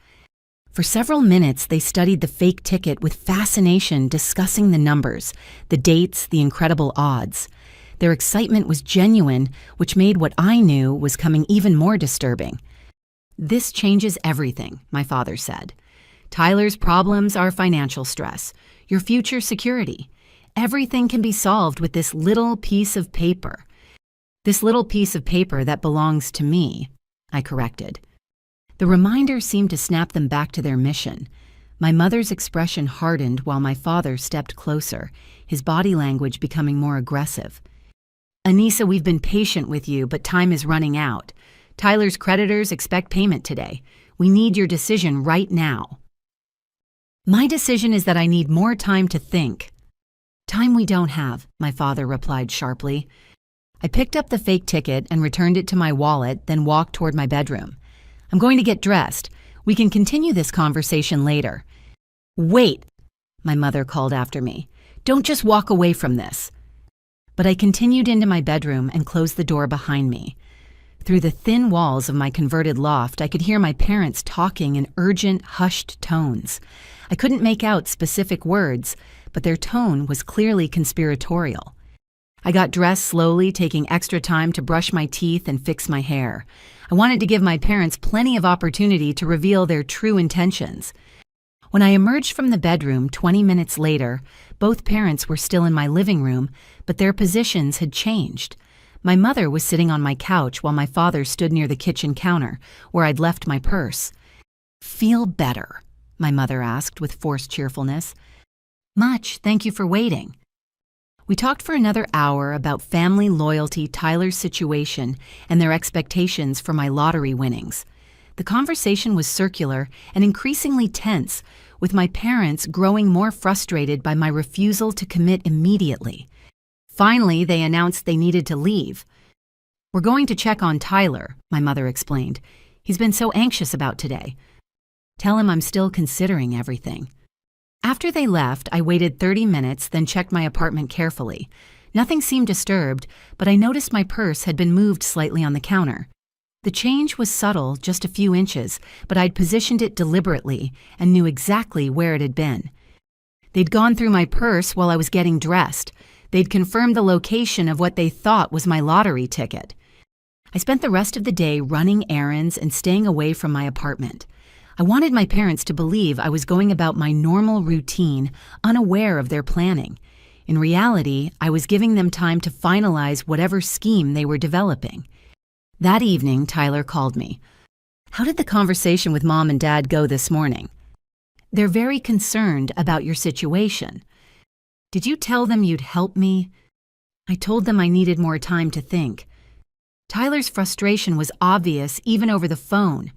For several minutes, they studied the fake ticket with fascination, discussing the numbers, the dates, the incredible odds. Their excitement was genuine, which made what I knew was coming even more disturbing. "This changes everything," my father said. "Tyler's problems are financial stress, your future security. Everything can be solved with this little piece of paper." "This little piece of paper that belongs to me," I corrected. The reminder seemed to snap them back to their mission. My mother's expression hardened while my father stepped closer, his body language becoming more aggressive. "Anissa, we've been patient with you, but time is running out. Tyler's creditors expect payment today. We need your decision right now." "My decision is that I need more time to think." "Time we don't have," my father replied sharply. I picked up the fake ticket and returned it to my wallet, then walked toward my bedroom. "I'm going to get dressed. We can continue this conversation later." "Wait," my mother called after me. "Don't just walk away from this." But I continued into my bedroom and closed the door behind me. Through the thin walls of my converted loft, I could hear my parents talking in urgent, hushed tones. I couldn't make out specific words, but their tone was clearly conspiratorial. I got dressed slowly, taking extra time to brush my teeth and fix my hair. I wanted to give my parents plenty of opportunity to reveal their true intentions. When I emerged from the bedroom 20 minutes later, both parents were still in my living room, but their positions had changed. My mother was sitting on my couch while my father stood near the kitchen counter, where I'd left my purse. "Feel better?" my mother asked with forced cheerfulness. "Much, thank you for waiting." We talked for another hour about family loyalty, Tyler's situation, and their expectations for my lottery winnings. The conversation was circular and increasingly tense, with my parents growing more frustrated by my refusal to commit immediately. Finally, they announced they needed to leave. "We're going to check on Tyler," my mother explained. "He's been so anxious about today. Tell him I'm still considering everything." After they left, I waited 30 minutes, then checked my apartment carefully. Nothing seemed disturbed, but I noticed my purse had been moved slightly on the counter. The change was subtle, just a few inches, but I'd positioned it deliberately and knew exactly where it had been. They'd gone through my purse while I was getting dressed. They'd confirmed the location of what they thought was my lottery ticket. I spent the rest of the day running errands and staying away from my apartment. I wanted my parents to believe I was going about my normal routine, unaware of their planning. In reality, I was giving them time to finalize whatever scheme they were developing. That evening, Tyler called me. "How did the conversation with Mom and Dad go this morning?" "They're very concerned about your situation." "Did you tell them you'd help me?" "I told them I needed more time to think." Tyler's frustration was obvious even over the phone.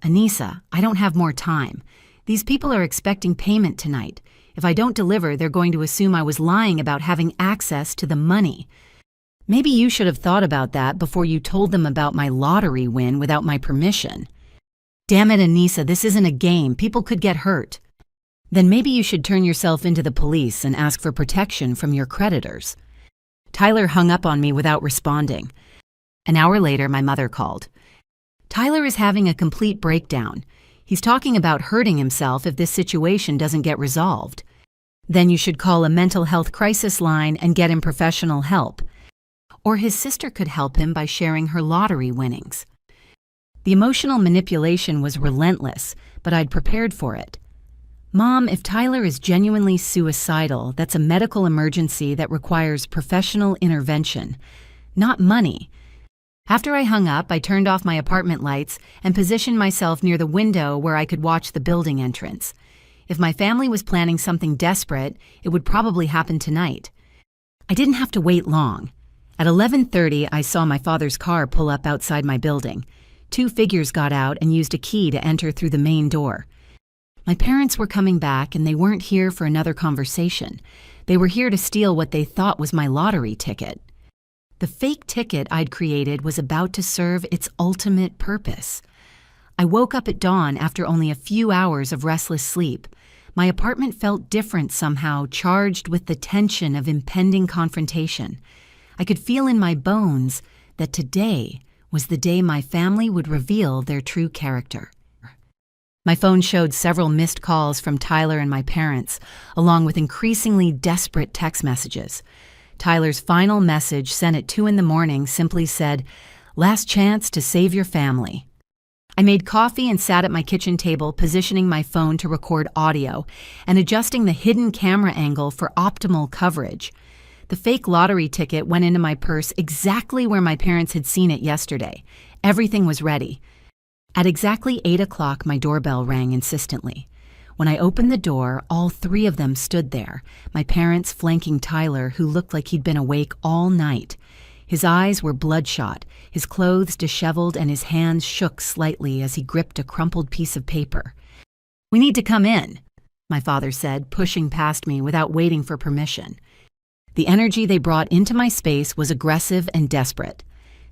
"Anissa, I don't have more time. These people are expecting payment tonight. If I don't deliver, they're going to assume I was lying about having access to the money. Maybe you should have thought about that before you told them about my lottery win without my permission." "Damn it, Anissa, this isn't a game. People could get hurt." "Then maybe you should turn yourself into the police and ask for protection from your creditors." Tyler hung up on me without responding. An hour later, my mother called. "Tyler is having a complete breakdown. He's talking about hurting himself if this situation doesn't get resolved. Then you should call a mental health crisis line and get him professional help. Or his sister could help him by sharing her lottery winnings." The emotional manipulation was relentless, but I'd prepared for it. "Mom, if Tyler is genuinely suicidal, that's a medical emergency that requires professional intervention, not money." After I hung up, I turned off my apartment lights and positioned myself near the window where I could watch the building entrance. If my family was planning something desperate, it would probably happen tonight. I didn't have to wait long. At 11:30, I saw my father's car pull up outside my building. 2 figures got out and used a key to enter through the main door. My parents were coming back, and they weren't here for another conversation. They were here to steal what they thought was my lottery ticket. The fake ticket I'd created was about to serve its ultimate purpose. I woke up at dawn after only a few hours of restless sleep. My apartment felt different somehow, charged with the tension of impending confrontation. I could feel in my bones that today was the day my family would reveal their true character. My phone showed several missed calls from Tyler and my parents, along with increasingly desperate text messages. Tyler's final message, sent at 2 a.m, simply said, "Last chance to save your family." I made coffee and sat at my kitchen table, positioning my phone to record audio and adjusting the hidden camera angle for optimal coverage. The fake lottery ticket went into my purse exactly where my parents had seen it yesterday. Everything was ready. At exactly 8 o'clock, my doorbell rang insistently. When I opened the door, all 3 of them stood there, my parents flanking Tyler, who looked like he'd been awake all night. His eyes were bloodshot, his clothes disheveled, and his hands shook slightly as he gripped a crumpled piece of paper. "We need to come in," my father said, pushing past me without waiting for permission. The energy they brought into my space was aggressive and desperate.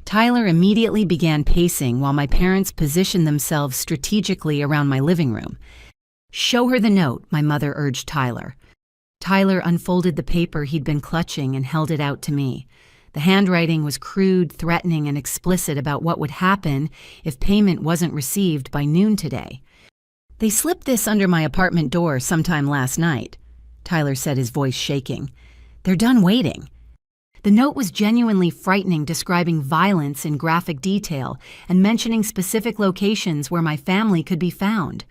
Tyler immediately began pacing while my parents positioned themselves strategically around my living room. "Show her the note," my mother urged Tyler. Tyler unfolded the paper he'd been clutching and held it out to me. The handwriting was crude, threatening, and explicit about what would happen if payment wasn't received by noon today. "They slipped this under my apartment door sometime last night," Tyler said, his voice shaking. "They're done waiting." The note was genuinely frightening, describing violence in graphic detail and mentioning specific locations where my family could be found.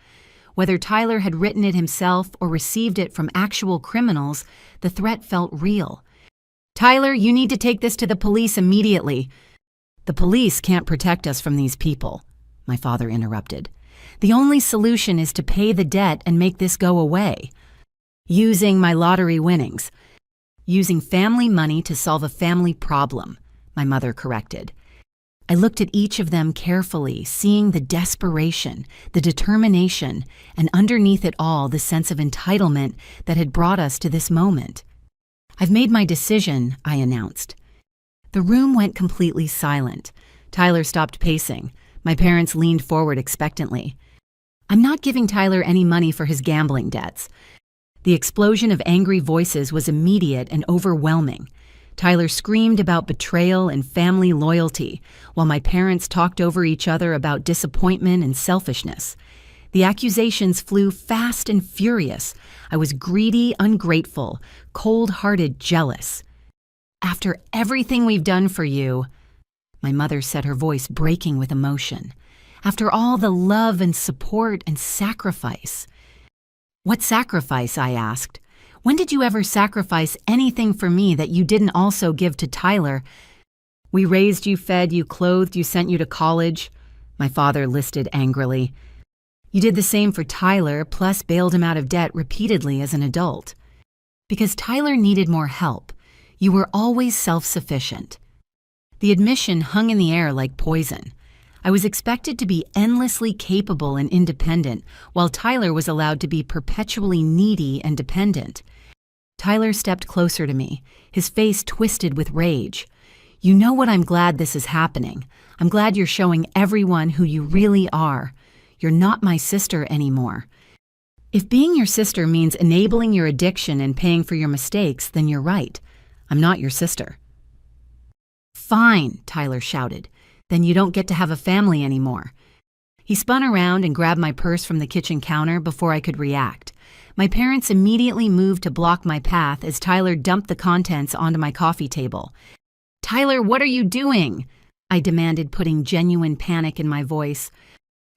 Whether Tyler had written it himself or received it from actual criminals, the threat felt real. "Tyler, you need to take this to the police immediately." "The police can't protect us from these people," my father interrupted. "The only solution is to pay the debt and make this go away." "Using my lottery winnings." "Using family money to solve a family problem," my mother corrected. I looked at each of them carefully, seeing the desperation, the determination, and underneath it all the sense of entitlement that had brought us to this moment. "I've made my decision," I announced. The room went completely silent. Tyler stopped pacing. My parents leaned forward expectantly. "I'm not giving Tyler any money for his gambling debts." The explosion of angry voices was immediate and overwhelming. Tyler screamed about betrayal and family loyalty, while my parents talked over each other about disappointment and selfishness. The accusations flew fast and furious. I was greedy, ungrateful, cold-hearted, jealous. "After everything we've done for you," my mother said, her voice breaking with emotion. "After all the love and support and sacrifice." "What sacrifice?" I asked. "When did you ever sacrifice anything for me that you didn't also give to Tyler?" "We raised you, fed you, clothed you, sent you to college," my father listed angrily. "You did the same for Tyler, plus bailed him out of debt repeatedly as an adult. Because Tyler needed more help. You were always self-sufficient." The admission hung in the air like poison. I was expected to be endlessly capable and independent, while Tyler was allowed to be perpetually needy and dependent. Tyler stepped closer to me, his face twisted with rage. "You know what? I'm glad this is happening. I'm glad you're showing everyone who you really are. You're not my sister anymore. If being your sister means enabling your addiction and paying for your mistakes, then you're right. I'm not your sister." "Fine," Tyler shouted. "Then you don't get to have a family anymore." He spun around and grabbed my purse from the kitchen counter before I could react. My parents immediately moved to block my path as Tyler dumped the contents onto my coffee table. "Tyler, what are you doing?" I demanded, putting genuine panic in my voice.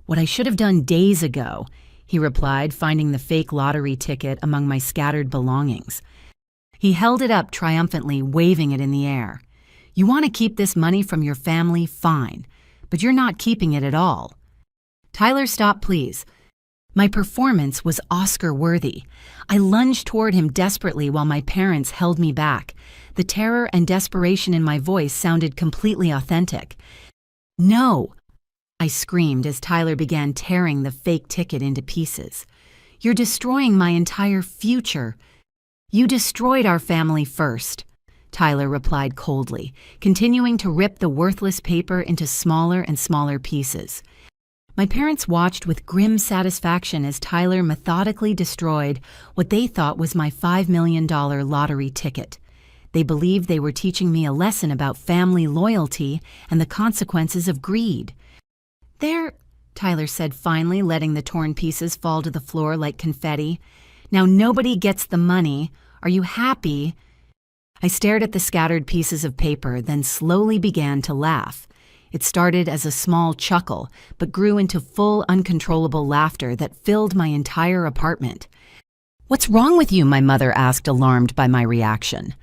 "What I should have done days ago," he replied, finding the fake lottery ticket among my scattered belongings. He held it up triumphantly, waving it in the air. "You want to keep this money from your family? Fine. But you're not keeping it at all." "Tyler, stop, please." My performance was Oscar-worthy. I lunged toward him desperately while my parents held me back. The terror and desperation in my voice sounded completely authentic. "No!" I screamed as Tyler began tearing the fake ticket into pieces. "You're destroying my entire future. You destroyed our family first." Tyler replied coldly, continuing to rip the worthless paper into smaller and smaller pieces. My parents watched with grim satisfaction as Tyler methodically destroyed what they thought was my $5 million lottery ticket. They believed they were teaching me a lesson about family loyalty and the consequences of greed. "There," Tyler said finally, letting the torn pieces fall to the floor like confetti. "Now nobody gets the money. Are you happy?" I stared at the scattered pieces of paper, then slowly began to laugh. It started as a small chuckle, but grew into full, uncontrollable laughter that filled my entire apartment. "What's wrong with you?" my mother asked, alarmed by my reaction.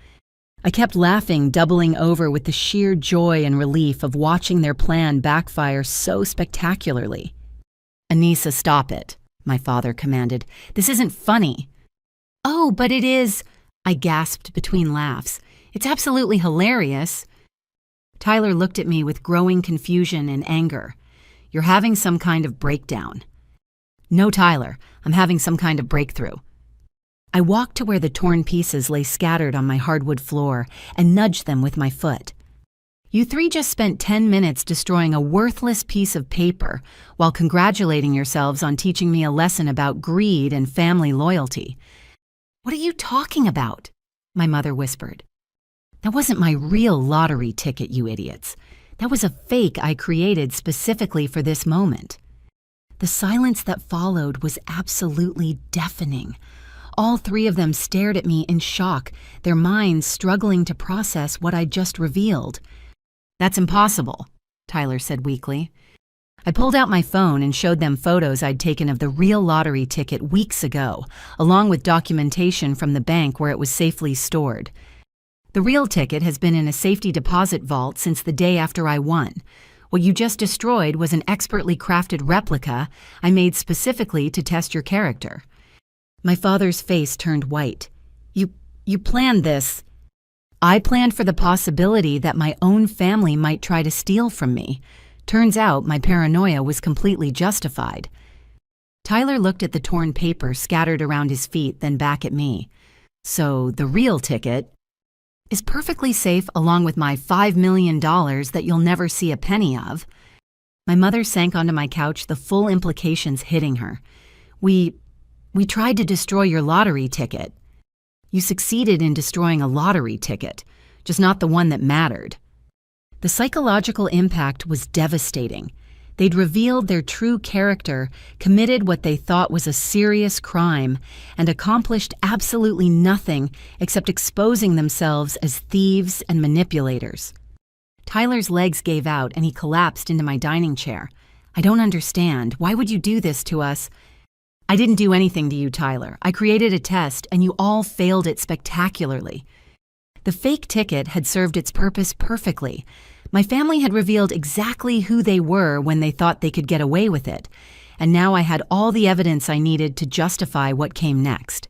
I kept laughing, doubling over with the sheer joy and relief of watching their plan backfire so spectacularly. "Anissa, stop it," my father commanded. "This isn't funny." "Oh, but it is," I gasped between laughs. "It's absolutely hilarious." Tyler looked at me with growing confusion and anger. "You're having some kind of breakdown." "No, Tyler, I'm having some kind of breakthrough." I walked to where the torn pieces lay scattered on my hardwood floor and nudged them with my foot. "You three just spent 10 minutes destroying a worthless piece of paper while congratulating yourselves on teaching me a lesson about greed and family loyalty." "What are you talking about?" my mother whispered. "That wasn't my real lottery ticket, you idiots. That was a fake I created specifically for this moment." The silence that followed was absolutely deafening. All three of them stared at me in shock, their minds struggling to process what I'd just revealed. "That's impossible," Tyler said weakly. I pulled out my phone and showed them photos I'd taken of the real lottery ticket weeks ago, along with documentation from the bank where it was safely stored. "The real ticket has been in a safety deposit vault since the day after I won. What you just destroyed was an expertly crafted replica I made specifically to test your character." My father's face turned white. You planned this." "I planned for the possibility that my own family might try to steal from me. Turns out my paranoia was completely justified." Tyler looked at the torn paper scattered around his feet, then back at me. "So the real ticket is perfectly safe along with my $5 million that you'll never see a penny of." My mother sank onto my couch, the full implications hitting her. We tried to destroy your lottery ticket." "You succeeded in destroying a lottery ticket, just not the one that mattered." The psychological impact was devastating. They'd revealed their true character, committed what they thought was a serious crime, and accomplished absolutely nothing except exposing themselves as thieves and manipulators. Tyler's legs gave out and he collapsed into my dining chair. "I don't understand. Why would you do this to us?" "I didn't do anything to you, Tyler. I created a test, and you all failed it spectacularly." The fake ticket had served its purpose perfectly. My family had revealed exactly who they were when they thought they could get away with it, and now I had all the evidence I needed to justify what came next.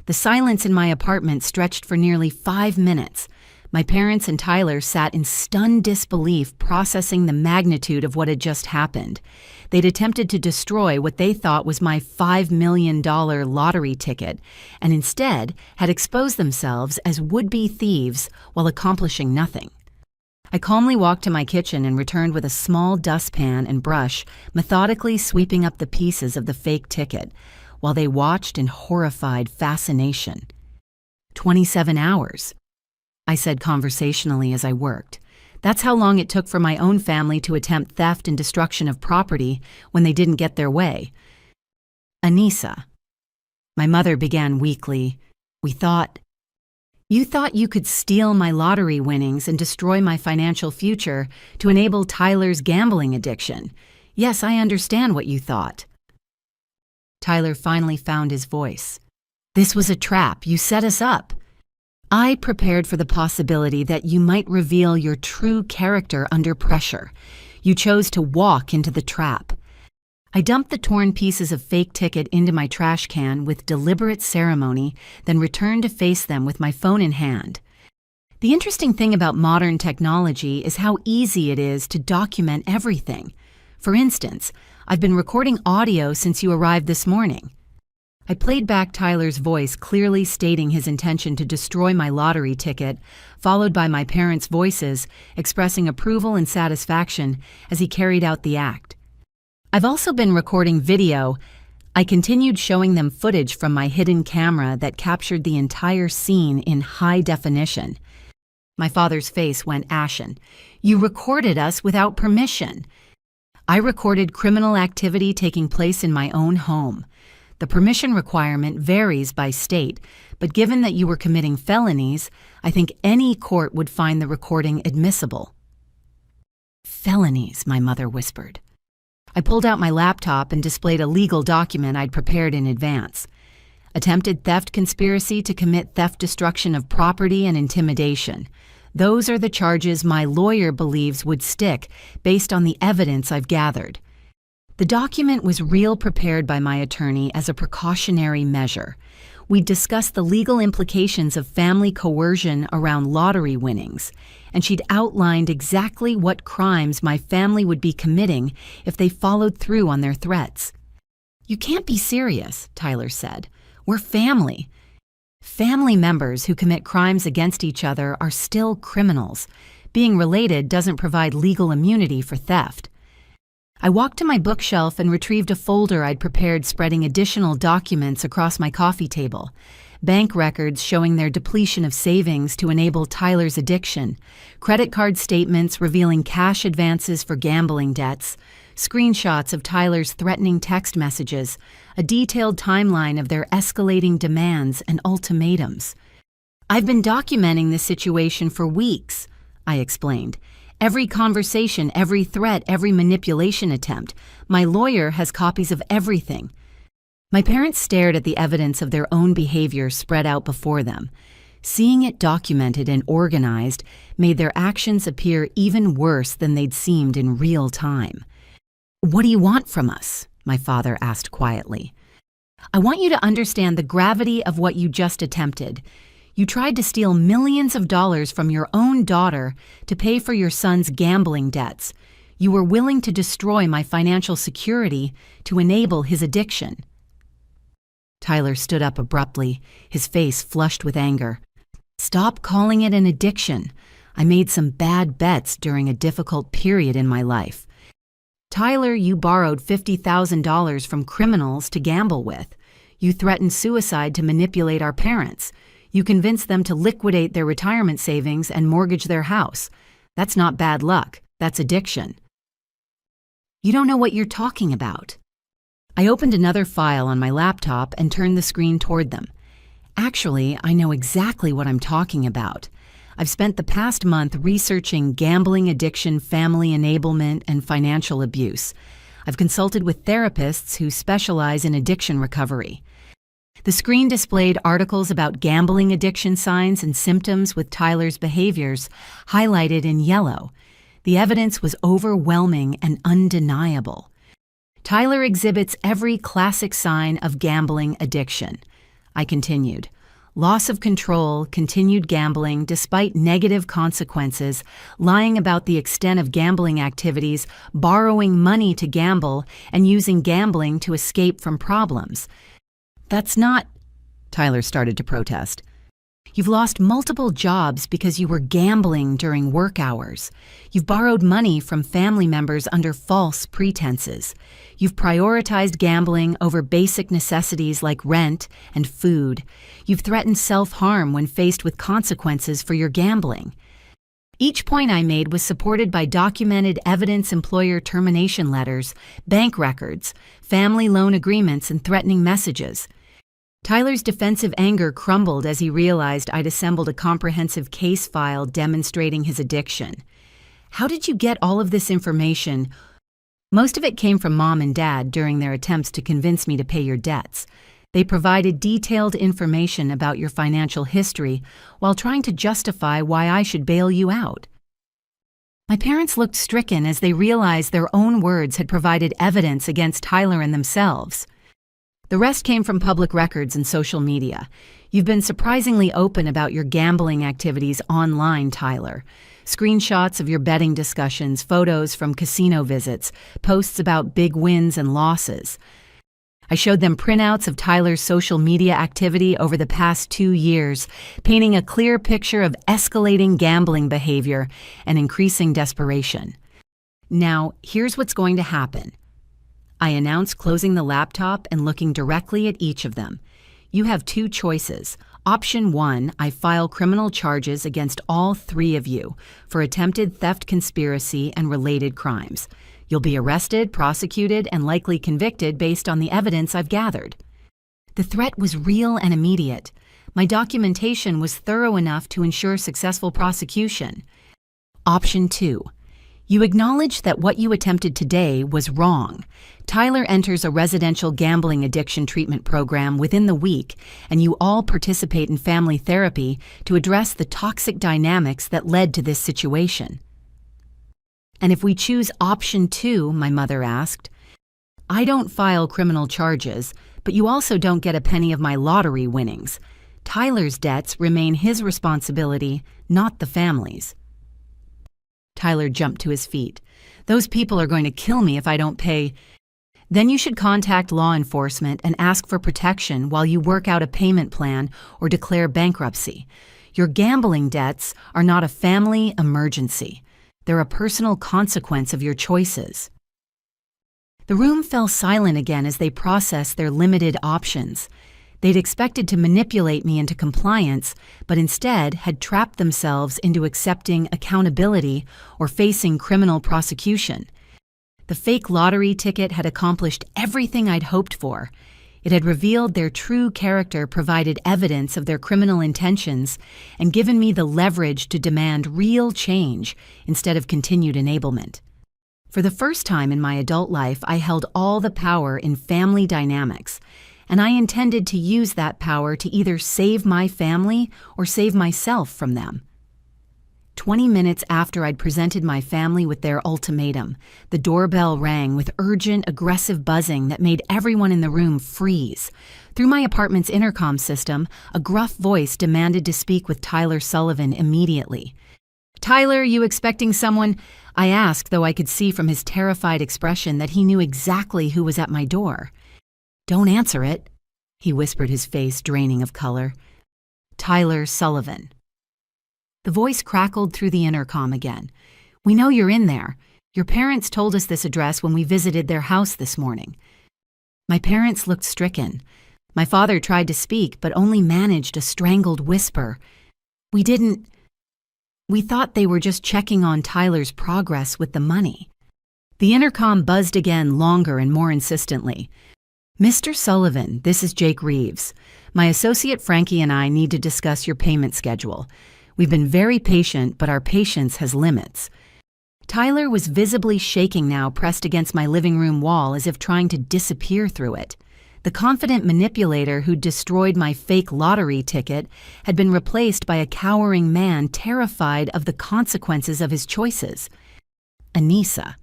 The silence in my apartment stretched for nearly 5 minutes. My parents and Tyler sat in stunned disbelief, processing the magnitude of what had just happened. They'd attempted to destroy what they thought was my $5 million lottery ticket, and instead had exposed themselves as would-be thieves while accomplishing nothing. I calmly walked to my kitchen and returned with a small dustpan and brush, methodically sweeping up the pieces of the fake ticket, while they watched in horrified fascination. 27 hours. I said conversationally as I worked. That's how long it took for my own family to attempt theft and destruction of property when they didn't get their way. "Anissa," my mother began weakly, You thought you could steal my lottery winnings and destroy my financial future to enable Tyler's gambling addiction. Yes, I understand what you thought." Tyler finally found his voice. "This was a trap. You set us up. I prepared for the possibility that you might reveal your true character under pressure. You chose to walk into the trap." I dumped the torn pieces of fake ticket into my trash can with deliberate ceremony, then returned to face them with my phone in hand. The interesting thing about modern technology is how easy it is to document everything. For instance, I've been recording audio since you arrived this morning. I played back Tyler's voice clearly stating his intention to destroy my lottery ticket, followed by my parents' voices expressing approval and satisfaction as he carried out the act. I've also been recording video. I continued showing them footage from my hidden camera that captured the entire scene in high definition. My father's face went ashen. "You recorded us without permission." "I recorded criminal activity taking place in my own home. The permission requirement varies by state, but given that you were committing felonies, I think any court would find the recording admissible." "Felonies," my mother whispered. I pulled out my laptop and displayed a legal document I'd prepared in advance. Attempted theft conspiracy to commit theft, destruction of property, and intimidation. Those are the charges my lawyer believes would stick based on the evidence I've gathered. The document was prepared by my attorney as a precautionary measure. We discussed the legal implications of family coercion around lottery winnings, and she'd outlined exactly what crimes my family would be committing if they followed through on their threats. "You can't be serious," Tyler said. "We're family." Family members who commit crimes against each other are still criminals. Being related doesn't provide legal immunity for theft. I walked to my bookshelf and retrieved a folder I'd prepared spreading additional documents across my coffee table. Bank records showing their depletion of savings to enable Tyler's addiction, credit card statements revealing cash advances for gambling debts, screenshots of Tyler's threatening text messages, a detailed timeline of their escalating demands and ultimatums. "I've been documenting this situation for weeks," I explained. "Every conversation, every threat, every manipulation attempt. My lawyer has copies of everything." My parents stared at the evidence of their own behavior spread out before them. Seeing it documented and organized made their actions appear even worse than they'd seemed in real time. "What do you want from us?" my father asked quietly. "I want you to understand the gravity of what you just attempted. You tried to steal millions of dollars from your own daughter to pay for your son's gambling debts. You were willing to destroy my financial security to enable his addiction." Tyler stood up abruptly, his face flushed with anger. "Stop calling it an addiction. I made some bad bets during a difficult period in my life. Tyler, you borrowed $50,000 from criminals to gamble with. You threatened suicide to manipulate our parents. You convinced them to liquidate their retirement savings and mortgage their house. That's not bad luck. That's addiction." "You don't know what you're talking about." I opened another file on my laptop and turned the screen toward them. "Actually, I know exactly what I'm talking about. I've spent the past month researching gambling addiction, family enablement, and financial abuse. I've consulted with therapists who specialize in addiction recovery." The screen displayed articles about gambling addiction signs and symptoms with Tyler's behaviors highlighted in yellow. The evidence was overwhelming and undeniable. "Tyler exhibits every classic sign of gambling addiction." I continued. "Loss of control, continued gambling despite negative consequences, lying about the extent of gambling activities, borrowing money to gamble, and using gambling to escape from problems." "That's not," Tyler started to protest. "You've lost multiple jobs because you were gambling during work hours. You've borrowed money from family members under false pretenses. You've prioritized gambling over basic necessities like rent and food. You've threatened self-harm when faced with consequences for your gambling." Each point I made was supported by documented evidence, employer termination letters, bank records, family loan agreements, and threatening messages. Tyler's defensive anger crumbled as he realized I'd assembled a comprehensive case file demonstrating his addiction. "How did you get all of this information?" "Most of it came from Mom and Dad during their attempts to convince me to pay your debts. They provided detailed information about your financial history while trying to justify why I should bail you out." My parents looked stricken as they realized their own words had provided evidence against Tyler and themselves. "The rest came from public records and social media. You've been surprisingly open about your gambling activities online, Tyler. Screenshots of your betting discussions, photos from casino visits, posts about big wins and losses. I showed them printouts of Tyler's social media activity over the past 2 years, painting a clear picture of escalating gambling behavior and increasing desperation. Now, here's what's going to happen. I announced, closing the laptop and looking directly at each of them. You have 2 choices. Option 1, I file criminal charges against all 3 of you for attempted theft conspiracy and related crimes. You'll be arrested, prosecuted, and likely convicted based on the evidence I've gathered. The threat was real and immediate. My documentation was thorough enough to ensure successful prosecution. Option 2. You acknowledge that what you attempted today was wrong. Tyler enters a residential gambling addiction treatment program within the week, and you all participate in family therapy to address the toxic dynamics that led to this situation. And if we choose option 2, my mother asked, I don't file criminal charges, but you also don't get a penny of my lottery winnings. Tyler's debts remain his responsibility, not the family's. Tyler jumped to his feet. Those people are going to kill me if I don't pay. Then you should contact law enforcement and ask for protection while you work out a payment plan or declare bankruptcy. Your gambling debts are not a family emergency. They're a personal consequence of your choices. The room fell silent again as they processed their limited options. They'd expected to manipulate me into compliance, but instead had trapped themselves into accepting accountability or facing criminal prosecution. The fake lottery ticket had accomplished everything I'd hoped for. It had revealed their true character, provided evidence of their criminal intentions, and given me the leverage to demand real change instead of continued enablement. For the first time in my adult life, I held all the power in family dynamics, and I intended to use that power to either save my family or save myself from them. 20 minutes after I'd presented my family with their ultimatum, the doorbell rang with urgent, aggressive buzzing that made everyone in the room freeze. Through my apartment's intercom system, a gruff voice demanded to speak with Tyler Sullivan immediately. "Tyler, you expecting someone?" I asked, though I could see from his terrified expression that he knew exactly who was at my door. "Don't answer it," he whispered, his face draining of color. "Tyler Sullivan." The voice crackled through the intercom again. "We know you're in there. Your parents told us this address when we visited their house this morning." My parents looked stricken. My father tried to speak, but only managed a strangled whisper. We thought they were just checking on Tyler's progress with the money." The intercom buzzed again, longer and more insistently. "Mr. Sullivan, this is Jake Reeves. My associate Frankie and I need to discuss your payment schedule. We've been very patient, but our patience has limits." Tyler was visibly shaking now, pressed against my living room wall as if trying to disappear through it. The confident manipulator who'd destroyed my fake lottery ticket had been replaced by a cowering man terrified of the consequences of his choices. "Anissa."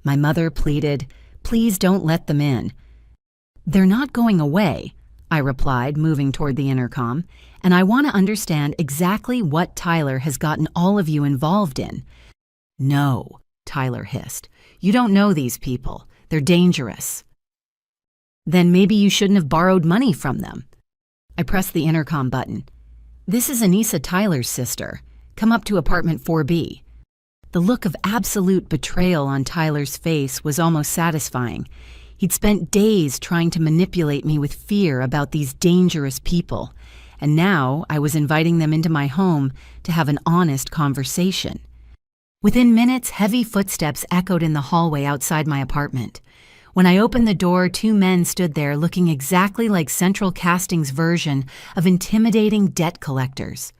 My mother pleaded, "Please don't let them in." "They're not going away," I replied, moving toward the intercom, "and I want to understand exactly what Tyler has gotten all of you involved in." "No," Tyler hissed. "You don't know these people. They're dangerous." "Then maybe you shouldn't have borrowed money from them." I pressed the intercom button. "This is Anissa Tyler's sister. Come up to apartment 4B. The look of absolute betrayal on Tyler's face was almost satisfying. He'd spent days trying to manipulate me with fear about these dangerous people, and now I was inviting them into my home to have an honest conversation. Within minutes, heavy footsteps echoed in the hallway outside my apartment. When I opened the door, 2 men stood there looking exactly like Central Casting's version of intimidating debt collectors.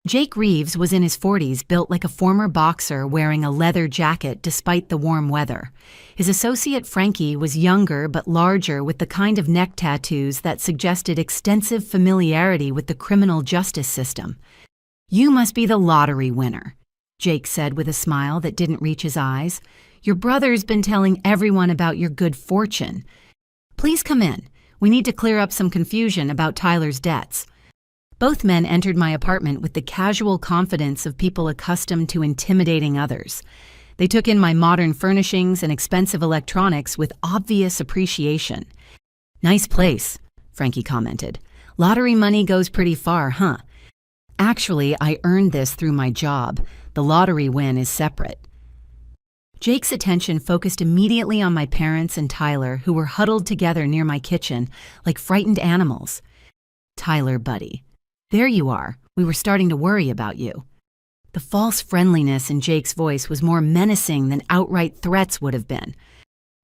Jake Reeves was in his 40s, built like a former boxer, wearing a leather jacket despite the warm weather. His associate Frankie was younger but larger, with the kind of neck tattoos that suggested extensive familiarity with the criminal justice system. "You must be the lottery winner," Jake said with a smile that didn't reach his eyes. "Your brother's been telling everyone about your good fortune. Please come in. We need to clear up some confusion about Tyler's debts." Both men entered my apartment with the casual confidence of people accustomed to intimidating others. They took in my modern furnishings and expensive electronics with obvious appreciation. Nice place, Frankie commented. Lottery money goes pretty far, huh? Actually, I earned this through my job. The lottery win is separate. Jake's attention focused immediately on my parents and Tyler, who were huddled together near my kitchen like frightened animals. Tyler, buddy. There you are. We were starting to worry about you. The false friendliness in Jake's voice was more menacing than outright threats would have been.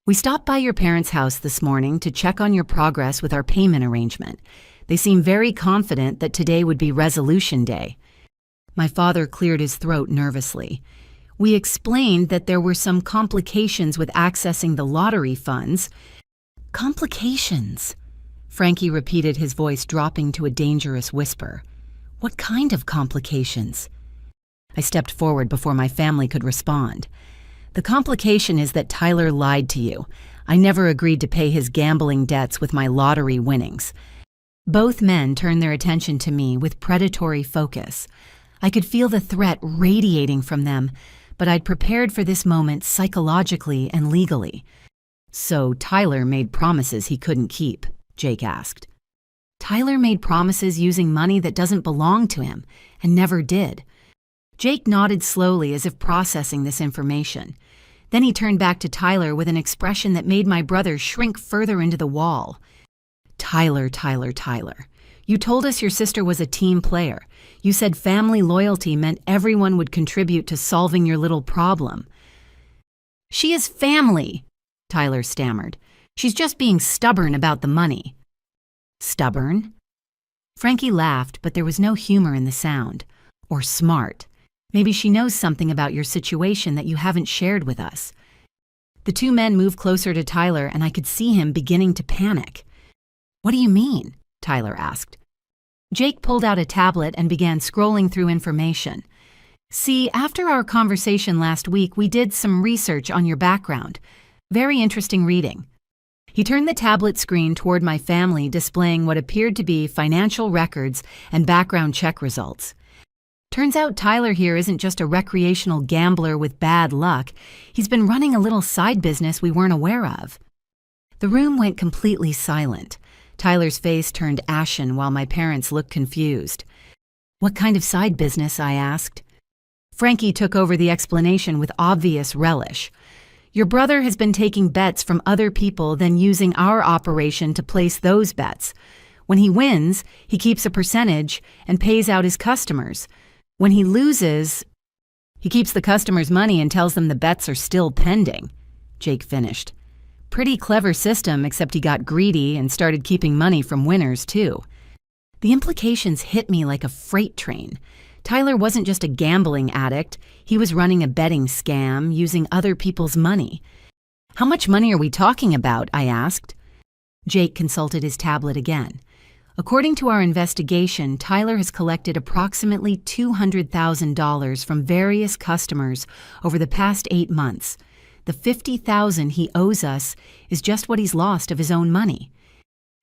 We stopped by your parents' house this morning to check on your progress with our payment arrangement. They seem very confident that today would be resolution day. My father cleared his throat nervously. We explained that there were some complications with accessing the lottery funds. Complications? Frankie repeated, his voice dropping to a dangerous whisper. What kind of complications? I stepped forward before my family could respond. The complication is that Tyler lied to you. I never agreed to pay his gambling debts with my lottery winnings. Both men turned their attention to me with predatory focus. I could feel the threat radiating from them, but I'd prepared for this moment psychologically and legally. So Tyler made promises he couldn't keep, Jake asked. Tyler made promises using money that doesn't belong to him, and never did. Jake nodded slowly as if processing this information. Then he turned back to Tyler with an expression that made my brother shrink further into the wall. Tyler. You told us your sister was a team player. You said family loyalty meant everyone would contribute to solving your little problem. She is family, Tyler stammered. She's just being stubborn about the money. Stubborn? Frankie laughed, but there was no humor in the sound. Or smart. Maybe she knows something about your situation that you haven't shared with us. The two men moved closer to Tyler, and I could see him beginning to panic. What do you mean? Tyler asked. Jake pulled out a tablet and began scrolling through information. See, after our conversation last week, we did some research on your background. Very interesting reading. He turned the tablet screen toward my family, displaying what appeared to be financial records and background check results. Turns out Tyler here isn't just a recreational gambler with bad luck. He's been running a little side business we weren't aware of. The room went completely silent. Tyler's face turned ashen while my parents looked confused. What kind of side business? I asked. Frankie took over the explanation with obvious relish. Your brother has been taking bets from other people, then using our operation to place those bets. When he wins, he keeps a percentage and pays out his customers. When he loses, he keeps the customers' money and tells them the bets are still pending, Jake finished. Pretty clever system, except he got greedy and started keeping money from winners, too. The implications hit me like a freight train. Tyler wasn't just a gambling addict. He was running a betting scam, using other people's money. How much money are we talking about? I asked. Jake consulted his tablet again. According to our investigation, Tyler has collected approximately $200,000 from various customers over the past 8 months. The $50,000 he owes us is just what he's lost of his own money.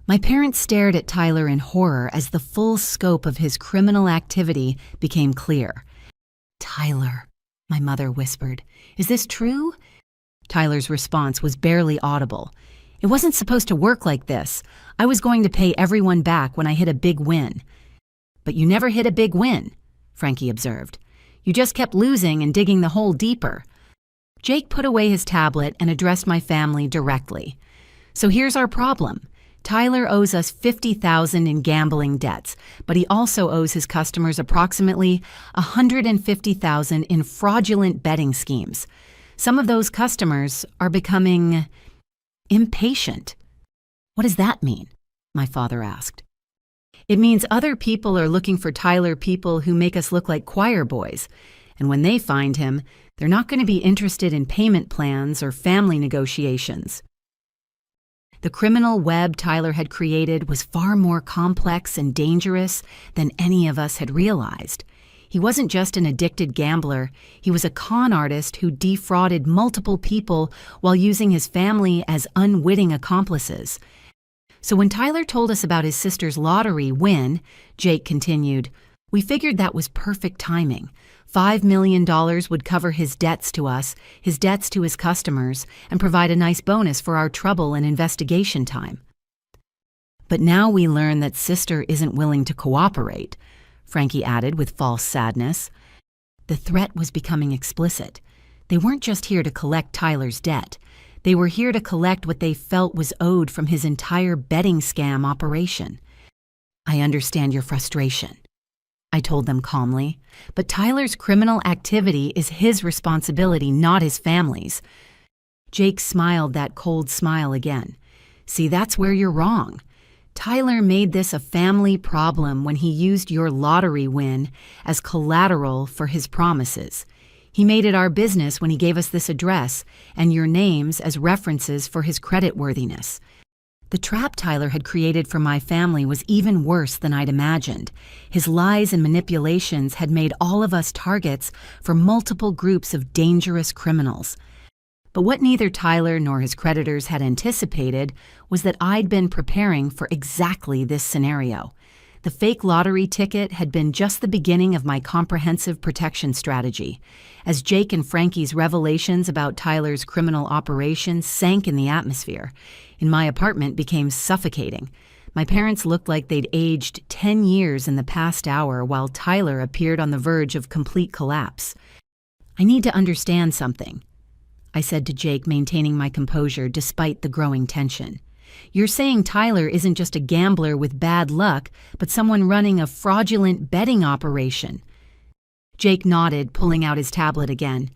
My parents stared at Tyler in horror as the full scope of his criminal activity became clear. Tyler, my mother whispered, is this true? Tyler's response was barely audible. It wasn't supposed to work like this. I was going to pay everyone back when I hit a big win. But you never hit a big win, Frankie observed. You just kept losing and digging the hole deeper. Jake put away his tablet and addressed my family directly. So here's our problem. Tyler owes us $50,000 in gambling debts, but he also owes his customers approximately $150,000 in fraudulent betting schemes. Some of those customers are becoming impatient. What does that mean? My father asked. It means other people are looking for Tyler people who make us look like choir boys, and when they find him, they're not going to be interested in payment plans or family negotiations. The criminal web Tyler had created was far more complex and dangerous than any of us had realized. He wasn't just an addicted gambler, he was a con artist who defrauded multiple people while using his family as unwitting accomplices. So when Tyler told us about his sister's lottery win, Jake continued, we figured that was perfect timing. $5 million would cover his debts to us, his debts to his customers, and provide a nice bonus for our trouble and investigation time. But now we learn that sister isn't willing to cooperate, Frankie added with false sadness. The threat was becoming explicit. They weren't just here to collect Tyler's debt. They were here to collect what they felt was owed from his entire betting scam operation. I understand your frustration, I told them calmly, but Tyler's criminal activity is his responsibility, not his family's. Jake smiled that cold smile again. See, that's where you're wrong. Tyler made this a family problem when he used your lottery win as collateral for his promises. He made it our business when he gave us this address and your names as references for his creditworthiness. The trap Tyler had created for my family was even worse than I'd imagined. His lies and manipulations had made all of us targets for multiple groups of dangerous criminals. But what neither Tyler nor his creditors had anticipated was that I'd been preparing for exactly this scenario. The fake lottery ticket had been just the beginning of my comprehensive protection strategy. As Jake and Frankie's revelations about Tyler's criminal operations sank in the atmosphere, and my apartment became suffocating. My parents looked like they'd aged 10 years in the past hour while Tyler appeared on the verge of complete collapse. I need to understand something, I said to Jake, maintaining my composure despite the growing tension. You're saying Tyler isn't just a gambler with bad luck, but someone running a fraudulent betting operation. Jake nodded, pulling out his tablet again.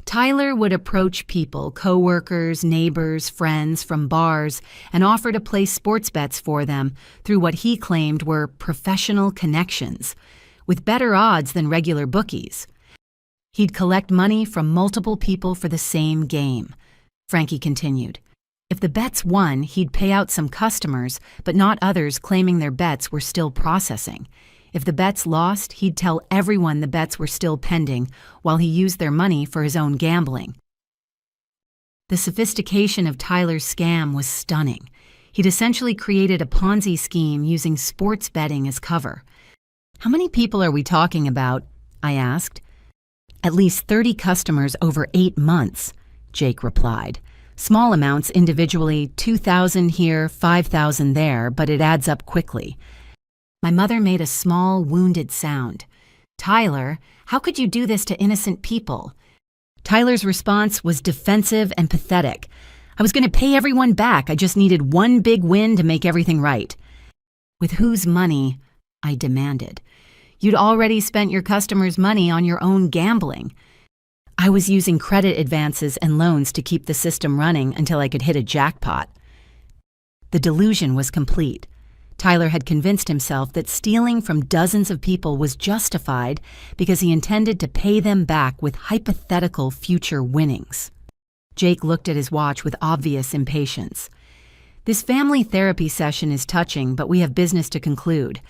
Tyler would approach people, coworkers, neighbors, friends from bars, and offer to place sports bets for them through what he claimed were professional connections, with better odds than regular bookies. He'd collect money from multiple people for the same game, Frankie continued. If the bets won, he'd pay out some customers, but not others, claiming their bets were still processing. If the bets lost, he'd tell everyone the bets were still pending, while he used their money for his own gambling. The sophistication of Tyler's scam was stunning. He'd essentially created a Ponzi scheme using sports betting as cover. How many people are we talking about? I asked. At least 30 customers over 8 months, Jake replied. Small amounts individually, 2,000 here, 5,000 there, but it adds up quickly. My mother made a small, wounded sound. Tyler, how could you do this to innocent people? Tyler's response was defensive and pathetic. I was going to pay everyone back. I just needed one big win to make everything right. With whose money? I demanded. You'd already spent your customers' money on your own gambling. I was using credit advances and loans to keep the system running until I could hit a jackpot. The delusion was complete. Tyler had convinced himself that stealing from dozens of people was justified because he intended to pay them back with hypothetical future winnings. Jake looked at his watch with obvious impatience. This family therapy session is touching, but we have business to conclude.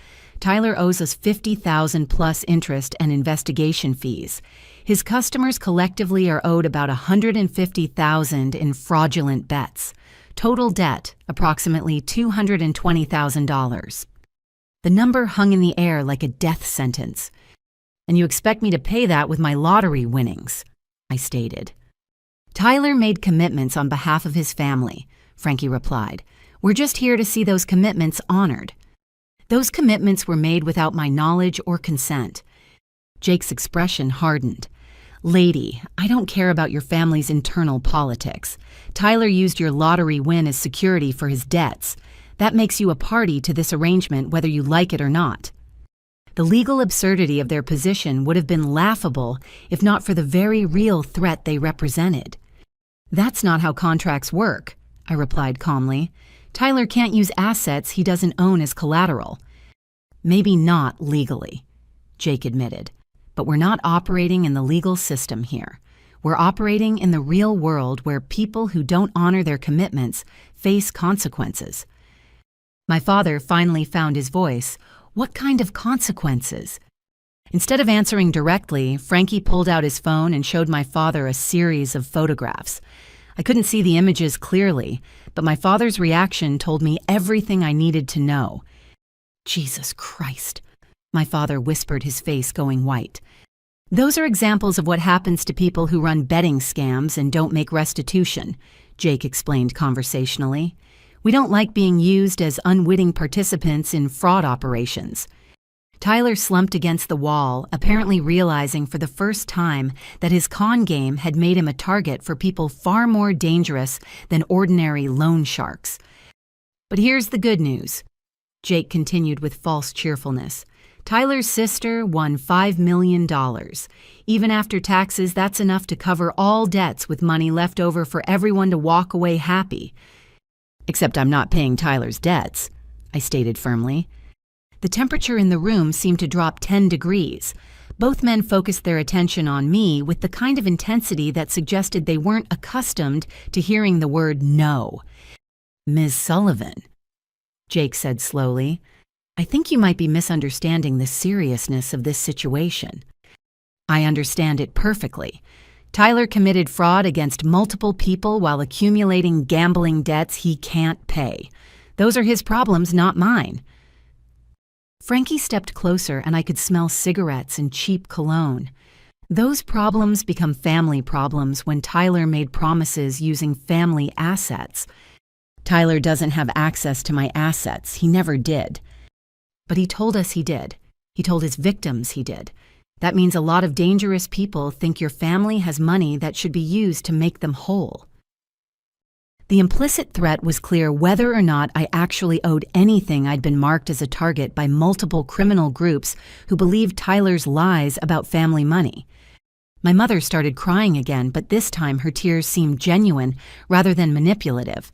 Tyler owes us $50,000 plus interest and investigation fees. His customers collectively are owed about $150,000 in fraudulent bets. Total debt, approximately $220,000. The number hung in the air like a death sentence. And you expect me to pay that with my lottery winnings, I stated. Tyler made commitments on behalf of his family, Frankie replied. We're just here to see those commitments honored. Those commitments were made without my knowledge or consent. Jake's expression hardened. Lady, I don't care about your family's internal politics. Tyler used your lottery win as security for his debts. That makes you a party to this arrangement whether you like it or not. The legal absurdity of their position would have been laughable if not for the very real threat they represented. That's not how contracts work, I replied calmly. Tyler can't use assets he doesn't own as collateral. Maybe not legally, Jake admitted. But we're not operating in the legal system here. We're operating in the real world where people who don't honor their commitments face consequences. My father finally found his voice. What kind of consequences? Instead of answering directly, Frankie pulled out his phone and showed my father a series of photographs. I couldn't see the images clearly, but my father's reaction told me everything I needed to know. Jesus Christ, my father whispered, his face going white. Those are examples of what happens to people who run betting scams and don't make restitution, Jake explained conversationally. We don't like being used as unwitting participants in fraud operations. Tyler slumped against the wall, apparently realizing for the first time that his con game had made him a target for people far more dangerous than ordinary loan sharks. But here's the good news, Jake continued with false cheerfulness. Tyler's sister won $5 million. Even after taxes, that's enough to cover all debts with money left over for everyone to walk away happy. Except I'm not paying Tyler's debts, I stated firmly. The temperature in the room seemed to drop 10 degrees. Both men focused their attention on me with the kind of intensity that suggested they weren't accustomed to hearing the word no. Ms. Sullivan, Jake said slowly, I think you might be misunderstanding the seriousness of this situation. I understand it perfectly. Tyler committed fraud against multiple people while accumulating gambling debts he can't pay. Those are his problems, not mine. Frankie stepped closer and I could smell cigarettes and cheap cologne. Those problems become family problems when Tyler made promises using family assets. Tyler doesn't have access to my assets. He never did. But he told us he did. He told his victims he did. That means a lot of dangerous people think your family has money that should be used to make them whole. The implicit threat was clear whether or not I actually owed anything. I'd been marked as a target by multiple criminal groups who believed Tyler's lies about family money. My mother started crying again, but this time her tears seemed genuine rather than manipulative.